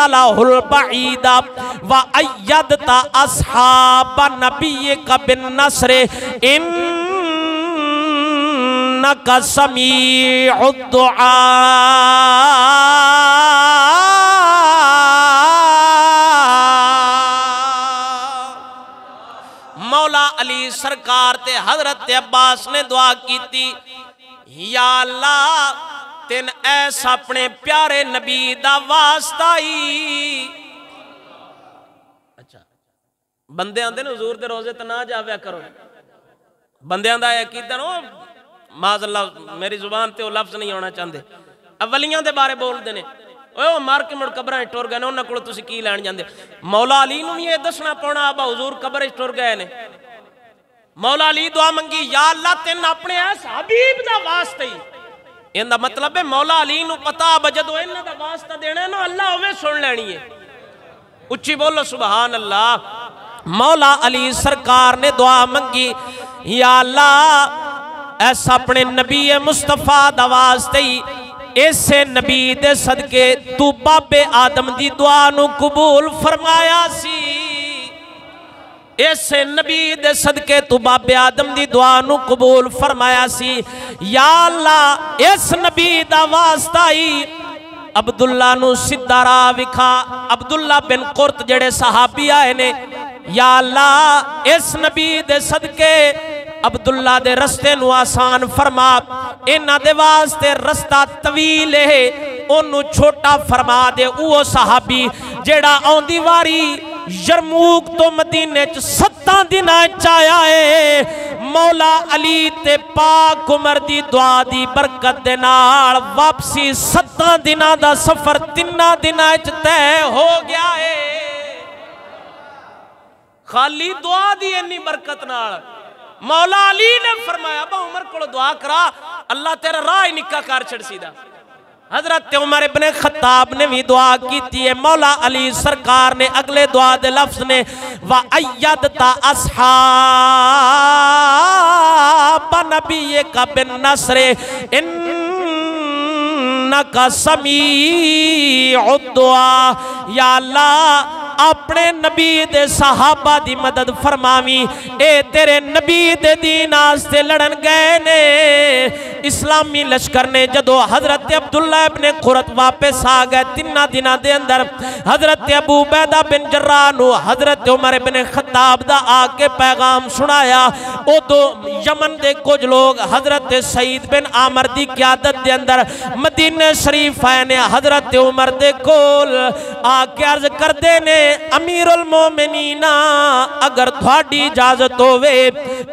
लहुल बईदा व अय्यदता अस्हाब नबिय्यिका बिन नस्र इन्नका समीउद दुआ। मौला अली सरकार ते हजरत अब्बास ने दुआ की थी, या अल्लाह तेन ऐसा अपने प्यारे नबी दा वास्ता ही। अच्छा बंदे आंदे ने हुजूर दे रोजे ते ना जावया करो, बंदियां दा अकीदा नो माज़अल्लाह मेरी जुबान ते वो लफ्ज नहीं आना चाहते। अवलियां दे बारे बोलते ने ओ मार के मुड़ कब्रां टुर गए ने, उन्हां कोल तुसीं की लैण जांदे। मौला अली नूं भी ये दसना पौना आबा हुजूर कब्र टुर गए ने। मौला अली दुआ मंगी, या अल्लाह तेन अपने इस हबीब दा वास्ते ही। इनका मतलब है मौला अली नूं पता जदों इन्हां दा वास्ता देना ना अल्लाह उवे सुन लैनी है। उच्ची बोलो सुभान अल्लाह। मौला अली सरकार ने दुआ मंगी, या अल्लाह ऐसा अपने नबी मुस्तफा दा वास्ते ही ऐसे नबी दे सदके तू बाबे आदम दी दुआ नूं कबूल फरमाया सी। ऐसे नबी दे सदके तू बाबे आदम दी दुआ नूं कबूल फरमाया सी। या अल्लाह इस नबी दा वास्ता ही अब्दुल्ला नूं सीधा राह विखा। अब्दुल्ला बिन कुरत जेड़े सहाबी आए ने, या अल्लाह इस नबी दे सदके अब्दुल्ला दे रस्ते नूं आसान फरमा। इन्हां दे वास्ते रस्ता तवील है, ओनू छोटा फरमा दे। वो सहाबी जेड़ा औंदी वारी यरमूक तो मदीने च 7 दिनां च आया है, मौला अली ते पाक उमर दी दुआ दी बरकत दे नाल वापसी 7 दिनां दा सफर 3 दिनां च तय हो गया है। खाली दुआ दी इन्नी बरकत नाल मौला अली ने फरमाया बा उमर को दुआ करा, अल्लाह तेरा राह ही निक्का कर छड़ सीधा। हजरत उमर इब्ने खत्ताब ने भी दुआ की थी। मौला अली सरकार ने अगले दुआ दे लफ्ज ने व अय्यदता अस्हाब नबिय्यिका बिन नस्र इन्नका समीउद दुआ। या अल्लाह अपने नबी दे सहाबा दी मदद फरमावी। ए तेरे नबी दे दीन आस्ते लड़न गए ने। इस्लामी लश्कर ने जदों हजरत अब्दुल्ला इब्ने कुरत वापस आ गए 3 दिनों के अंदर हजरत अबू उबैदा बिन जर्राह नूं हजरत उमर इब्ने खत्ताब दा आके पैगाम सुनाया। उदों यमन दे कुछ लोग हजरत सईद बिन आमर दी क़यादत दे अंदर मदीने शरीफ आए ने। हजरत उमर दे कोल आके अर्ज करदे ने, अमीरुल मोमिनीना अगर थोड़ी इजाजत होवे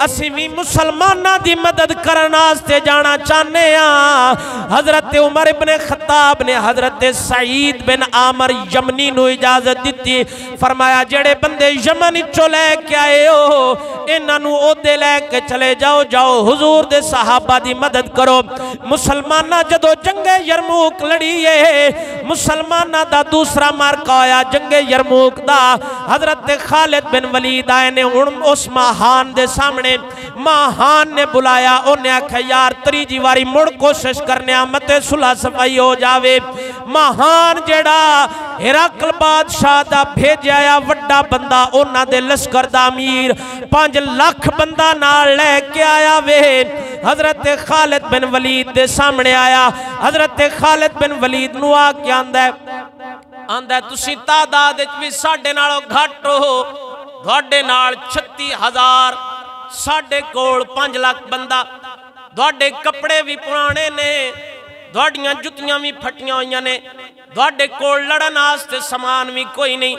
असीं भी मुसलमानां दी मदद करन वास्ते जाना चाहने हजरत उमर इब्ने खत्ताब ने हजरत सईद बिन आमर यमनी नू इजाजत दी। फरमाया जेड़े बंदे यमन चो लैके आए हो इन्हां ओहदे लैके चले जाओ, जाओ हुजूर दे सहाबा दी मदद करो। मुसलमाना जदों जंगे यरमूक लड़ी है, मुसलमाना दा दूसरा मार्का होया जंगे यरमूक दा। हजरत खालिद बिन वलीद आए ने उस महान दे सामने, महान ने बुलाया, उन्हें आख्या यार त्रीजी वारी मुड़ कोशिश करने मत सुलह सफाई हो जावे। महान जेड़ा हिरकल बादशाह दा भेजा वड्डा बंदा उन्हां दे लश्कर दा अमीर 5 लाख बंदा नाल लेके आया वे। हजरत खालिद बिन वलीद दे सामने आया। हजरत खालिद बिन वलीद नू आके आंदा तुसी तादाद भी साडे नालों घट हो, तुहाडे नाल 36,000, साडे कोल 5 लाख बंदा, तुहाडे कपड़े भी पुराने ने, तुहाडियां जुत्तियां भी फटियां होईयां ने, तुहाडे कोल लड़न वास्ते समान भी कोई नहीं,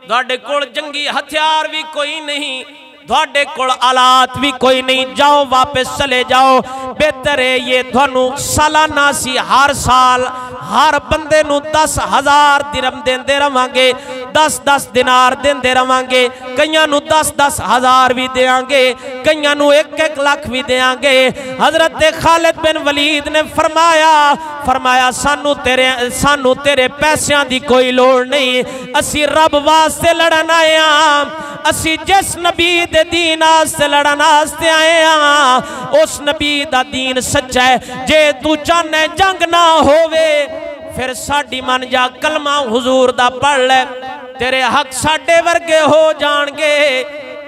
तुहाडे कोल जंगी हथियार भी कोई नहीं, तुहाडे कोल आलात भी कोई नहीं, जाओ वापस चले जाओ। बेहतर है ये थानू सालाना सी हर साल हर बंदे नू 10,000 दिरहम देंदे रवांगे, 10-10 दिनार देंदे रवांगे, कईयां नू 10-10 हज़ार भी देंगे, कईयां नू 1-1 लाख भी देंगे। हजरत खालिद बिन वलीद ने फरमाया सानू तेरे पैसों की कोई लोड़ नहीं, असी रब वास्ते लड़न आए हैं, असी जिस नबी दे दीन वास्ते लड़न वास्ते आए हैं उस नबी दा दीन सच्चा है। जे तू चाहना जंग ना होवे फिर साडी मन जा कलमा हुजूर दा पढ़ ले, तेरे हक साडे वर्गे हो जाणगे।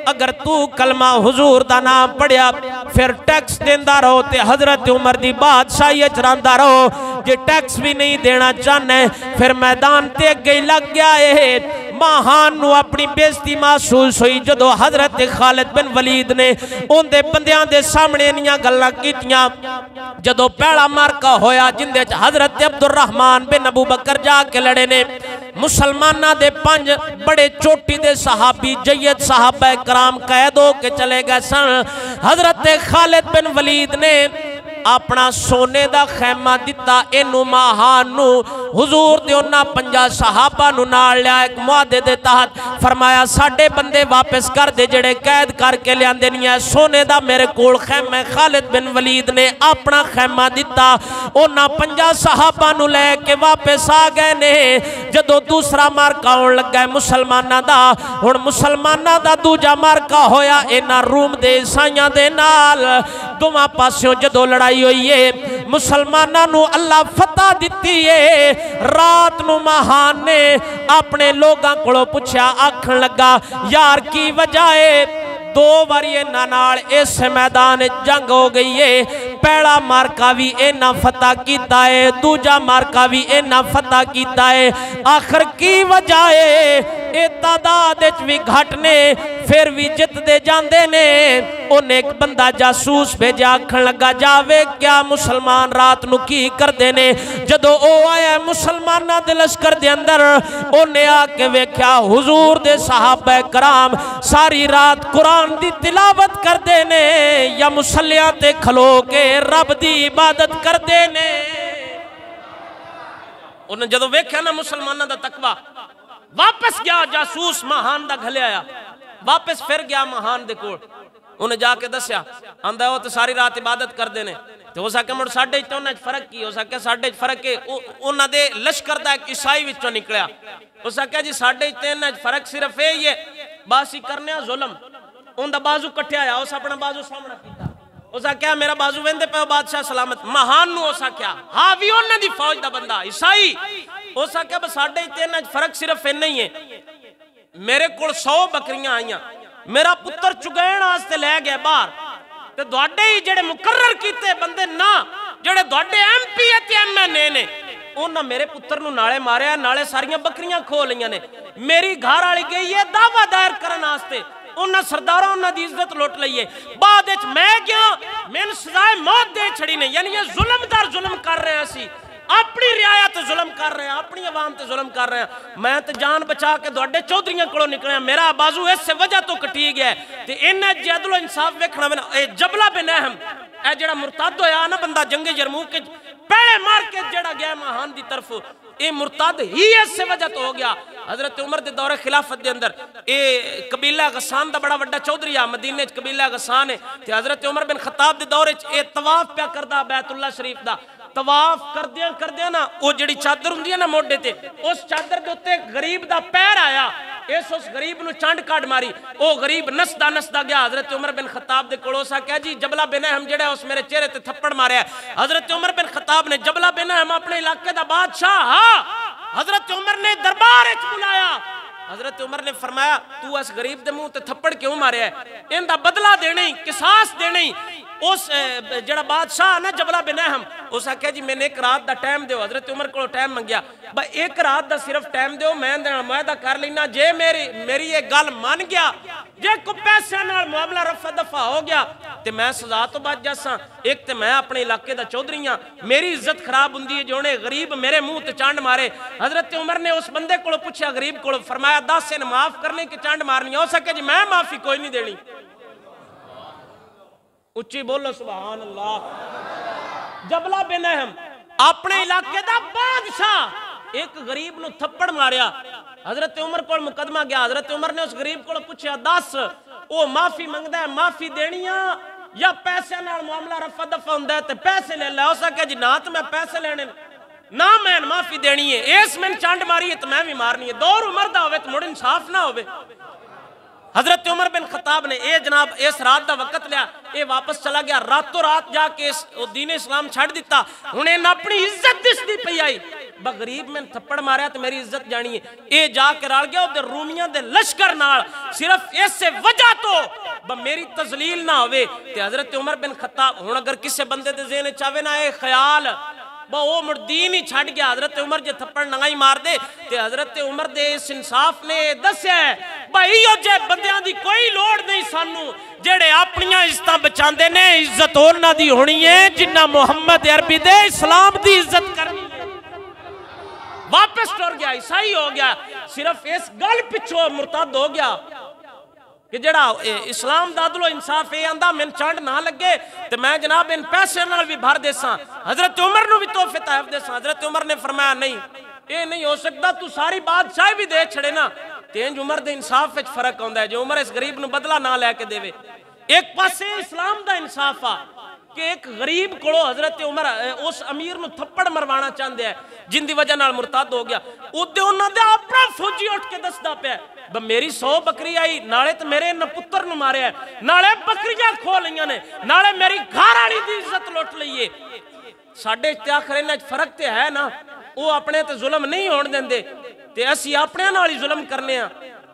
अगर तू कलमा हुजूर दा नाम पढ़िया फिर टैक्स देंदा रहो ते हजरत उमर दी बादशाही च रहिंदा रहो। जे टैक्स भी नहीं देना चाहना फिर मैदान ते अगे लग गया है। महान नू अपनी बेइज्जती महसूस हुई जदों हजरत खालिद बिन वलीद ने उनके बंदियां दे सामने इन्नियां गल्लां कीतियां। जदों पहला मार्का होया जिंदे च हजरत अब्दुर्रहमान बिन अबू बकर जाके लड़े ने, मुसलमाना दे 5 बड़े चोटी दे सहाबी जय्यद सहाबा कराम कैद हो के चले गए सन। हजरत खालिद बिन वलीद ने अपना सोने दा खैमा दिता इनू महान नू, हुजूर दे उन्हां 5 सहाबा नू नाल लिया एक मुआदे दे तहत। फरमाया साडे बंदे वापस कर दे जेड़े कैद करके लियांदे नहीं है, सोने दा मेरे कोल खैमा। खालिद बिन वलीद ने अपना खैमा दिता, उन्हां 5 सहाबा नू लैके वापस आ गए ने। जदों दूसरा मार्का होण लगा मुसलमाना दा, हुण मुसलमाना दा दूजा मार्का होया इन्हां रूम दे ईसाइयां दे नाल। दोवां पास्यों जदों लड़ाई हुई है मुसलमाना नू अल्लाह फतह दिती है। रात नू महान ने अपने लोगां कोलों पुछया, आखण लगा यार की वजह है? 2 बारी इन्हां नाल इस मैदान जंग हो गई है, पहला मार्का भी इन्हां फतह कीता है, दूजा मार्का भी इन्हां फतह कीता है, आखिर की वजह है? ये तादाद भी घट ने फिर भी जितते जाते ने। उन्हें एक बंदा जासूस भेजा, आखन लगा जावे क्या मुसलमान रात नू की करते ने। जदों ओ आया मुसलमाना दे लश्कर दे अंदर, उन्हें आके वेख्या हुजूर दे सहाबा कराम सारी रात कुरान दी तिलावत करते ने या मुसल्लियां ते खलो के रब दी इबादत करते ने। उन्हें जदों वेख्या ना मुसलमाना दा तकवा, वापस गया जासूस महान दा घले आया, वापस फिर गया महान दे कोल, उन्हें जाके दस्या, आंदा वो तो सारी रात इबादत करते हैं। तो हो सके मुड़ साडे च उन्हां च फर्क की हो सके, साडे च फर्क है उन्हां दे लश्कर दा एक ईसाई विचों निकलिया। हो सके जी साडे च इन्हां च फर्क सिर्फ यही है बस ही करने जुल्म, उनका बाजू कट्ठिया आया, उस अपना बाजू सामने कीता, हो सके मेरा बाजू वेंदे पे बादशाह सलामत। महान नू हो सके हाँ भी उन्हां दी फौज दा बंदा ईसाई, हो सके बस साडे च इन्हां च फर्क सिर्फ इन्ना ही है। मेरे कोल 100 बकरियां आईयां, मेरा पुत्र चुगैण वास्ते लै गया बाहर, ते तुहाडे ही जेड़े मुकर्रर कीते बंदे ना जेड़े तुहाडे MP ते MNA ने, उन्हां मेरे पुत्र नू नाले मारिया, नाले सारियां बकरियां खो लईयां ने। मेरी घर वाली गई है दावा दायर करन वास्ते, उन्हां सरदारां उन्हां दी इज्जत लुट लई है। बाद विच मैं गया, मैनूं सजाए मौत दे छड़ी ने। यानी ये जुल्मदार जुल्म कर रहे हैं, असीं अपनी रियाया तो जुल्म कर रहे हैं, अपनी अवाम तो जुल्म कर रहे हैं। मैं तो जान बचा के तुहाडे चौधरियां कोलों निकलिया, मेरा बाजू इस वजह तो कटी गया। ते इन्हां जदलो इंसाफ वेखना जबला बिन अहम ए जड़ा मुरतद होया ना बंदा जंगे यरमूक के पहले मार के जड़ा गया महान दी तरफ, ये मुरतद ही इस वजह तो हो गया। हजरत उमर के दौरे खिलाफत के अंदर ये कबीला गसान का बड़ा वड्डा चौधरी आ, मदीने च कबीला गसान है। ते हजरत उमर बिन खत्ताब के दौरे च तवाफ प्या करदा बैतुल्ला शरीफ का। तवाफ करदियां ना वो जिहड़ी चादर हुंदी है ना मोढे ते, उस चादर के उत्ते गरीब का पैर आया, उस गरीब नूं चंड काट मारी। वो गरीब नसदा नसदा गया हजरत उमर बिन खत्ताब दे कोलों सा कहा जी जबला बिन अहम जिहड़ा उस मेरे चेहरे ते थप्पड़ मारिया। हजरत उमर बिन खत्ताब ने जबला बिन अहम अपने इलाके का बादशाह, हाँ हजरत उमर ने दरबार च बुलाया। हजरत उमर ने फरमाया तू इस गरीब के मुंह ते थप्पड़ क्यों मारिया है, इनका बदला देना ही, किसास देना ही। उस जड़ा बादशाह ना जबला बिन अहम, उस आख्या जी मैंने एक रात का टाइम दो। हजरत उमर को टाइम मंगया, भाई एक रात का सिर्फ टाइम दो, मैं मुआहदा कर लेना। जे मेरी ये गल मान गया, जे को पैसे नाल मामला रफा दफा हो गया तो मैं सजा तो बच जासा। एक तो मैं अपने इलाके का चौधरी हाँ, मेरी इज्जत खराब होंदी है जो उन्हें गरीब मेरे मुंह ते चंड मारे। हजरत उमर ने उस बंदे को पूछा गरीब को, फरमाया 10 इन माफ करने की चंड मारनी हो सके जी, मैं माफी कोई नहीं देनी। उच्ची बोलो सुभान अल्लाह। जबला बिन अहम अपने इलाके का बादशाह एक गरीब नूं थप्पड़ मारिया। हजरत उमर को मुकदमा गया। हजरत उमर ने उस गरीब को पूछा 10 वो माफी मंगदा है, माफी देनी या पैसे नाल मामला रफा दफा हुंदा है ते पैसे ले ला। हो सके जी ना तो मैं पैसे लेने ना मैं माफी देनी है, इस मैंने चंड मारी है तो मैं भी मारनी है। दौर उमर दा होवे तो मुड़ इंसाफ ना होवे। हजरत उमर बिन खत्ताब ने ये जनाब इस रात का वक्त लिया, ये वापस चला गया, रातों रात जाके दीन इस्लाम छड़ दिता। हुण इन्हें अपनी इज्जत दिसदी पई आई, गरीब में थप्पड़ मारिया तो मेरी इज्जत जानी है। ये जाके रल गया उधर रूमियां दे लश्कर नाल, सिर्फ इस वजह तो मेरी तजलील ना होवे। ते हजरत उमर बिन खत्ताब हुण अगर किसी बंदे दे ज़हन च आवे ना ये ख्याल, वो मुर्दीन ही छड़ गया। हजरत उमर जे थप्पड़ ना ही मार दे ते हजरत उमर दे इस इंसाफ ने दस्या भाई जे बंदियां दी कोई लोड़ नहीं सानू, जेड़े अपनियां इज्जतां बचांदे ने, इज्जत उन्हां दी होनी है जिन्ना मुहम्मद अरबी दे इस्लाम दी इज्जत करनी। वापस टुर गया, ईसाई हो गया, सिर्फ इस गल पिछों मुर्तद हो गया कि जड़ा इस्लाम दा अदलो इंसाफ ये आंदा मैंने चंड ना लगे तो मैं जनाब इन पैसे नाल भी भर देसा, हजरत उमर नूं भी तोहफे तहफ देसा। हजरत उमर ने फरमाया नहीं ये नहीं हो सकता, तू सारी बादशाह भी दे छड़े ना तेज उमर दे इंसाफ विच फर्क आउंदा है। जो उमर इस गरीब नूं बदला ना लैके देवे। एक पासे इस्लाम दा इंसाफ आ कि एक गरीब को हजरत उमर उस अमीर नूं थप्पड़ मरवाना चाहते हैं जिंदी वजह नाल मुरतद हो गया। उदे उन्हां दे अपना फौजी उठ के दसदा पिया मेरी 100 बकरी आई, नाले तो मेरे न पुत्र नूं मारिया, नाले बकरियां खो लईयां ने, नाले मेरी घर वाली दी इज्जत लुट लईए। साडे ते आखिर इन्हां च फर्क ते है ना, वो अपने ते जुल्म नहीं होण दिंदे ते असीं अपने नाल ही जुल्म करने आ।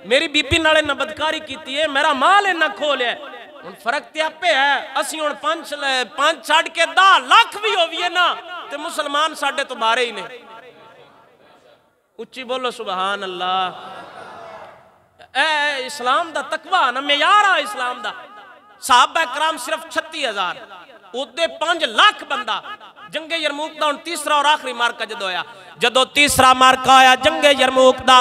मेरी बीबी नाले न बदकारी कीती है, मेरा माल इन्ना खो लिया, हुण फर्क ते आपे है। असीं हुण 5 छड्ड के 10 लाख भी होवीए ना ते मुसलमान साडे तो बाहर ही ने। उच्ची बोलो सुभान अल्लाह। ए इस्लाम दा तकवा ना मेयार आ इस्लाम दा। सहाबा कराम सिर्फ 36,000 उदे 5 लाख बंदा। जंगे यरमूक दा हुण तीसरा और आखिरी मार्का जदों होया, जदों तीसरा मार्का आया जंगे यरमूक दा,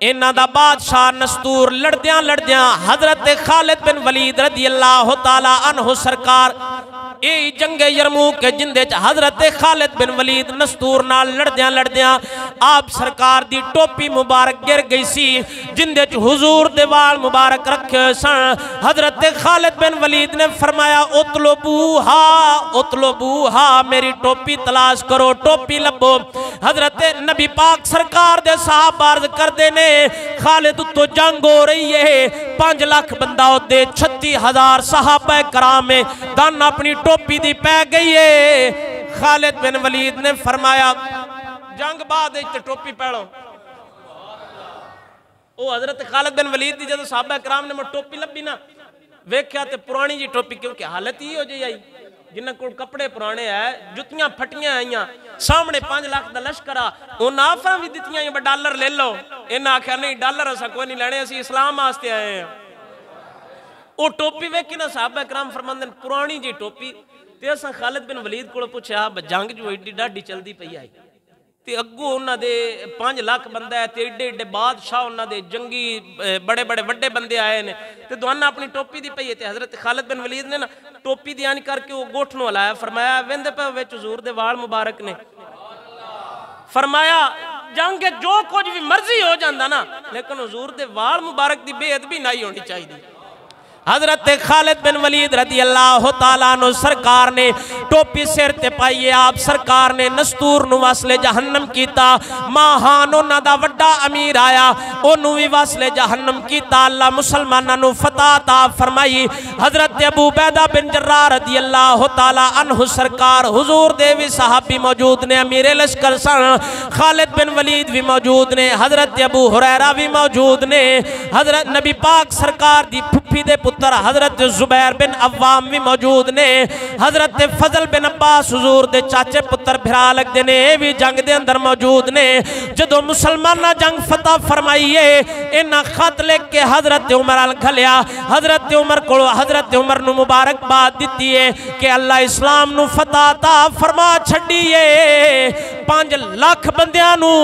इन्हां दा बादशाह नस्तूर लड़दियां लड़दियां हजरत खालिद बिन वलीद रदी अल्लाह तआला अन्हु सरकार ये जंगे यरमूक जिंदे च हजरत खालिद बिन वलीद नस्तूर नाल लड़दियां लड़दियां आप सरकार दी टोपी मुबारक गिर गई सी जिंदे च हुजूर दे वाल मुबारक रखे सन। हजरत खालिद बिन वलीद ने फरमाया उतलबूहा मेरी टोपी तलाश करो, टोपी लभो। हजरत नबी पाक सरकार दे साहबा अर्ज करदे ने खालिद तो जंग हो रही है, 5 लाख बंदा उदे 36,000 साहबा कराम दन अपनी टोपी दी पै गई है। खालिद बिन वलीद ने फरमाया जंग बाद टोपी पहलो। ओ हजरत खालिद बिन वलीद दी जदों साहबा कराम ने टोपी लभी ना वेख्या ते पुरानी जी टोपी, क्योंकि हालत ही हो जी आई जिन्हां कोल कपड़े पुराने है, जुत्तियां फटियां आईयां, सामने 5 लाख का लश्कर आ, उन्हां आफां भी दित्तियां डॉलर ले लो। इन्हां आख्या नहीं डॉलर असां कोई नहीं लेने, असीं इस्लाम वास्ते आए हैं। वो टोपी वेख के ना साहबा कराम फरमांदे पुरानी जी टोपी ते असां खालिद बिन वलीद को पुछया जंग जो एडी डाढी चलदी पई आई ते अगों उन्हां दे 5 लाख बंदा है ते एडे एडे बादशाह उन्हां दे जंगी बड़े बड़े वड्डे बंदे आए ने ते दुआना अपनी टोपी दी पई है ते हजरत खालिद बिन वलीद ने ना टोपी दी अंज करके वो गोठ नूं हलाया, फरमाया वेंदे पे विच हुजूर दे वाल मुबारक ने। फरमाया जंग जो कुछ भी मर्जी हो जाता ना, लेकिन हुजूर दे वाल मुबारक दी बेअदबी नहीं होनी चाहिए। हजरत खालिद बिन वलीद रदी अल्लाह तआला अन्हु सरकार ने टोपी सिर ते पाई है। आप सरकार ने नस्तूर नूं वसले जहन्नम कीता। महान उन्हां दा वड्डा अमीर आया, ओनू भी वसले जहन्नम कीता। अल्लाह मुसलमानां नूं फतह अता फरमाई। हजरत अबू उबैदा बिन जर्राह रदी अल्लाह तआला अन्हु सरकार, हुजूर दे भी सहाबी मौजूद ने, अमीर लश्कर सन, खालिद बिन वलीद भी मौजूद ने, हजरत अबू हुरैरा भी मौजूद ने, हजरत नबी पाक सरकार दी फुफी दे हजरत जुबैर बिन अव्वाम भी मौजूद ने, हजरत फजल बिन अब्बास हुजूर दे चाचे पुत्र भिरा लगते ने, ये भी जंग दे अंदर मौजूद ने। जदों मुसलमाना जंग फतह फरमाई है, इन्हां खत लिख के हजरत उमर अल घलिया। हजरत उमर को हजरत उमर नूं मुबारकबाद दिती है कि अल्लाह इस्लाम नूं फतह अता फरमा छड्डी है। 5 लाख बंदियां नूं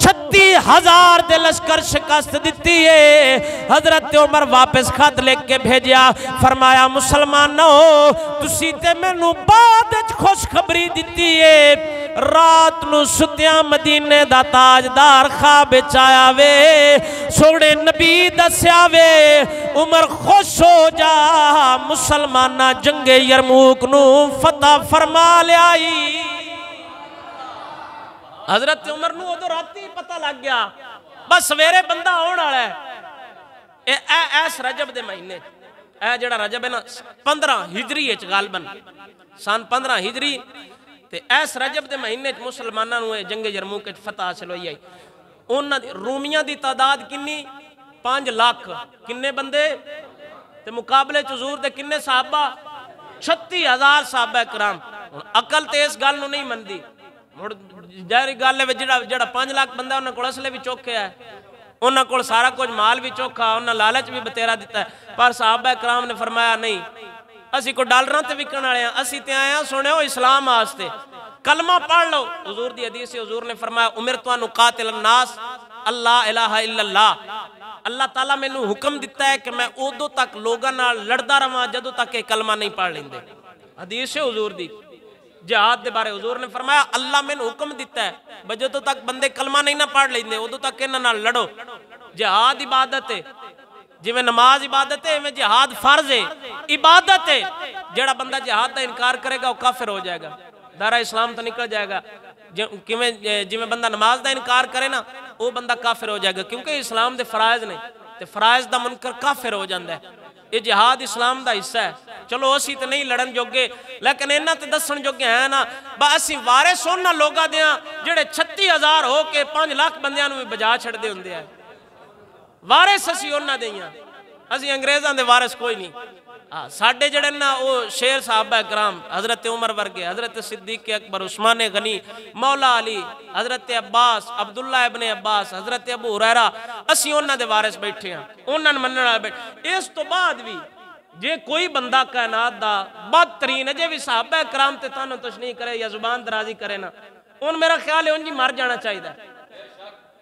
36,000 दे लश्कर शिकस्त दिती है। हजरत उमर वापस खत लिख के भेजा, फरमाया मुसलमानों तुसी ते मैनू बाद खुशखबरी दिती है, रात नू सुत्या मदीने दा ताजदार ख्वाब विच आया वे, सोने नबी दस्या वे, उमर खुश हो जा, मुसलमाना जंगे यरमूक नू फतह फरमा लियाई। हजरत उमर नू उदों राती पता लग गया बस सवेरे बंदा आने वाला है। इस रजब दे महीने जड़ा रजब है ना 15 हिजरी गालबन सन 15 हिजरी, ते इस रजब के महीने मुसलमानों नूं जंगे यरमूक फतह हासिल हुई आई। उन्हां रूमियां की तादाद किन्नी 5 लाख, किन्ने बंदे ते मुकाबले च हुजूर दे किन्ने साहबा 36,000 साहबा कराम। अकल ते इस गल नूं नहीं मनदी, मुड़ जारी गल है जड़ा 5 लाख बंदा उन्हां कोल असले भी चौखे है, उन्हां कोल सारा कुछ माल भी चौखा, उन्हां लालच भी बतेरा दिता है, पर साहबा कराम ने फरमाया नहीं, असी को डॉलरां ते विकण वाले हैं, असी ते आए सुनो इस्लाम वास्ते, कलमा पढ़ लो। हुजूर दी हदीस है, हुजूर ने फरमाया उमिरतु अन उकातिल अन्नास अल्लाह इलाहा इल्लल्लाह, अल्लाह ताला मैनू हुक्म दिता है कि मैं उदों तक लोगों नाल लड़दा रहां जदों तक ये कलमा नहीं पढ़ लेंदे। हदीस है हुजूर दी। जिहाद के बारे हुजूर ने फरमाया अल्लाह मैनू हुक्म दिता है जदों तक बंदे कलमा नहीं ना पढ़ लेंदे उदों तक इन्हां नाल लड़ो। जिहाद इबादत है, जिवें नमाज इबादत है, इवें जिहाद फर्ज है, इबादत है। जेड़ा बंदा जिहाद का इनकार करेगा वह काफिर हो जाएगा, दायरा इस्लाम तो निकल जाएगा। जिवें बंदा नमाज का इनकार करे ना वो बंदा काफिर हो जाएगा, क्योंकि इस्लाम के फराइज ने, तो फराइज का मुनकर काफिर हो जाता है। ये जिहाद इस्लाम का हिस्सा है। चलो असी तो नहीं लड़न जोगे, लेकिन इन्हां ते दसन जोगे है ना, असी वारिस उन्हां लोगां दे जिहड़े 36,000 हो के 5 लाख बंदियां नूं भी बजा छड़दे हुंदे आ। वारिस असी उन्हां दे हां, असी अंग्रेज़ां दे वारिस कोई नहीं। हाँ साडे जड़े ना वो शेर साहबा कराम, हजरत उमर वर्गे, हजरत सिद्दीक अकबर, उस्मान गनी, मौला अली, हजरत अब्बास, अब्दुल्ला इब्ने अब्बास, हजरत अबू हुरैरा, असी उन्हां दे वारिस बैठे हैं, उन्हां नूं मनण वाले बैठे। इस तो बाद भी जे कोई बंदा कायनात दा बदतरीन अजे भी साहबा कराम ते तानो तशनीह करे या जुबान दराजी करे ना, उन मेरा ख्याल है उंज मर जाना चाहिए।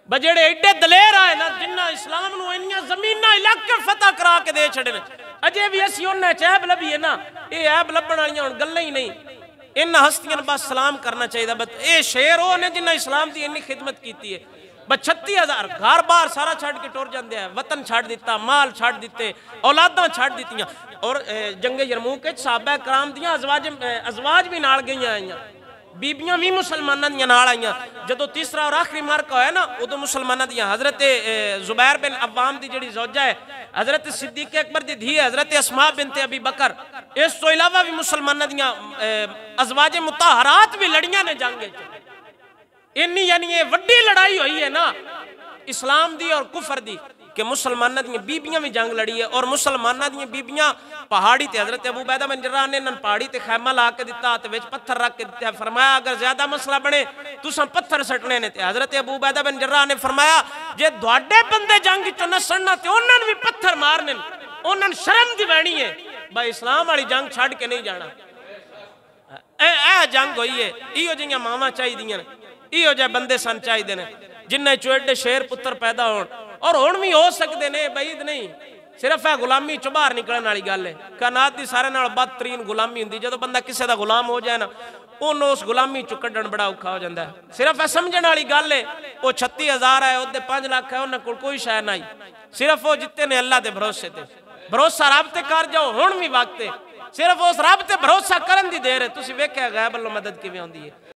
बजेड़े एडे दलेर आए ना जिन्ना इस्लाम नूं इन्नियां ज़मीनां इलाके फतह करा के दे छड़े ने, अजे भी असी उन्हें ऐब लभी है ना, ये ऐब लभण वालियां हुण गल्लां ही नहीं। इन हस्तियां नूं बस सलाम करना चाहिए। बस ये शेर वो ने जिन्हें इस्लाम की इन्नी खिदमत की है। बस 36,000 घर बार सारा छड़ के टुर जाते हैं, वतन छड़ दिता, माल छड़ दिते, औलादां छड़ दित्तियां। और जंगे यरमूक साहबा कराम दियां अजवाज भी नाल गईयां आईयां, बीबियां भी मुसलमानां दियां नाल आईयां। जदों तीसरा और आखिरी मार्का होया ना उदों मुसलमानां दियां हजरत जुबैर बिन अव्वाम दी जिहड़ी ज़ौजा है, हजरत सिद्दीक अकबर दी धी है, हजरत अस्मा बिनते अबी बकर, इस तो इलावा भी मुसलमानां दियां अजवाज मुताहरात भी लड़ियां ने जंग विच। इन्नी यानी ये वड्डी लड़ाई हुई है ना इस्लाम दी और कुफर दी कि मुसलमानां दी बीबियां भी जंग लड़ी है। और मुसलमानां दी बीबियां पहाड़ी ते हजरत अबू उबैदा बिन जर्राह ने इन्हां पहाड़ी ते खैमा ला के दिता ते विच पत्थर रख के दिता। फरमाया अगर ज्यादा मसला बने तुसां पत्थर सटने ने। ते हजरत अबू उबैदा बिन जर्राह ने फरमाया जे तुहाडे बंदे जंग च नसण ना ते उन्हां नूं भी पत्थर मारने, उन्हां नूं शर्म दिवानी है, भाई इस्लाम वाली जंग छड़ के नहीं जाना। ए जंग हुई है, इहो जिहियां मावां चाहिदियां ने, इहो जिहे बंदे सन चाहिदे ने जिन्हें चो एडे शेर पुत्र पैदा होण। और हुण भी हो सकते ने, बईद नहीं, सिर्फ है गुलामी चो बाहर निकलने वाली गल है। कायनात की सारे नाल बदतरीन गुलामी हुंदी, जो बंदा किसी का गुलाम हो जाए ना उन्होंने उस गुलामी चो कड्ढण बड़ा औखा हो जाता है। सिर्फ है समझने वाली गल है। वो 36,000 है, उसके 5 लाख है, उन्होंने कोल कोई शय नहीं। सिर्फ वो जिते ने अल्लाह के भरोसे ते, भरोसा रब ते कर जाओ हुण भी वक्त है। सिर्फ उस रब ते भरोसा करन दी देर है। तुसीं वेख्या गैब अल्लाह मदद किवें आउंदी है।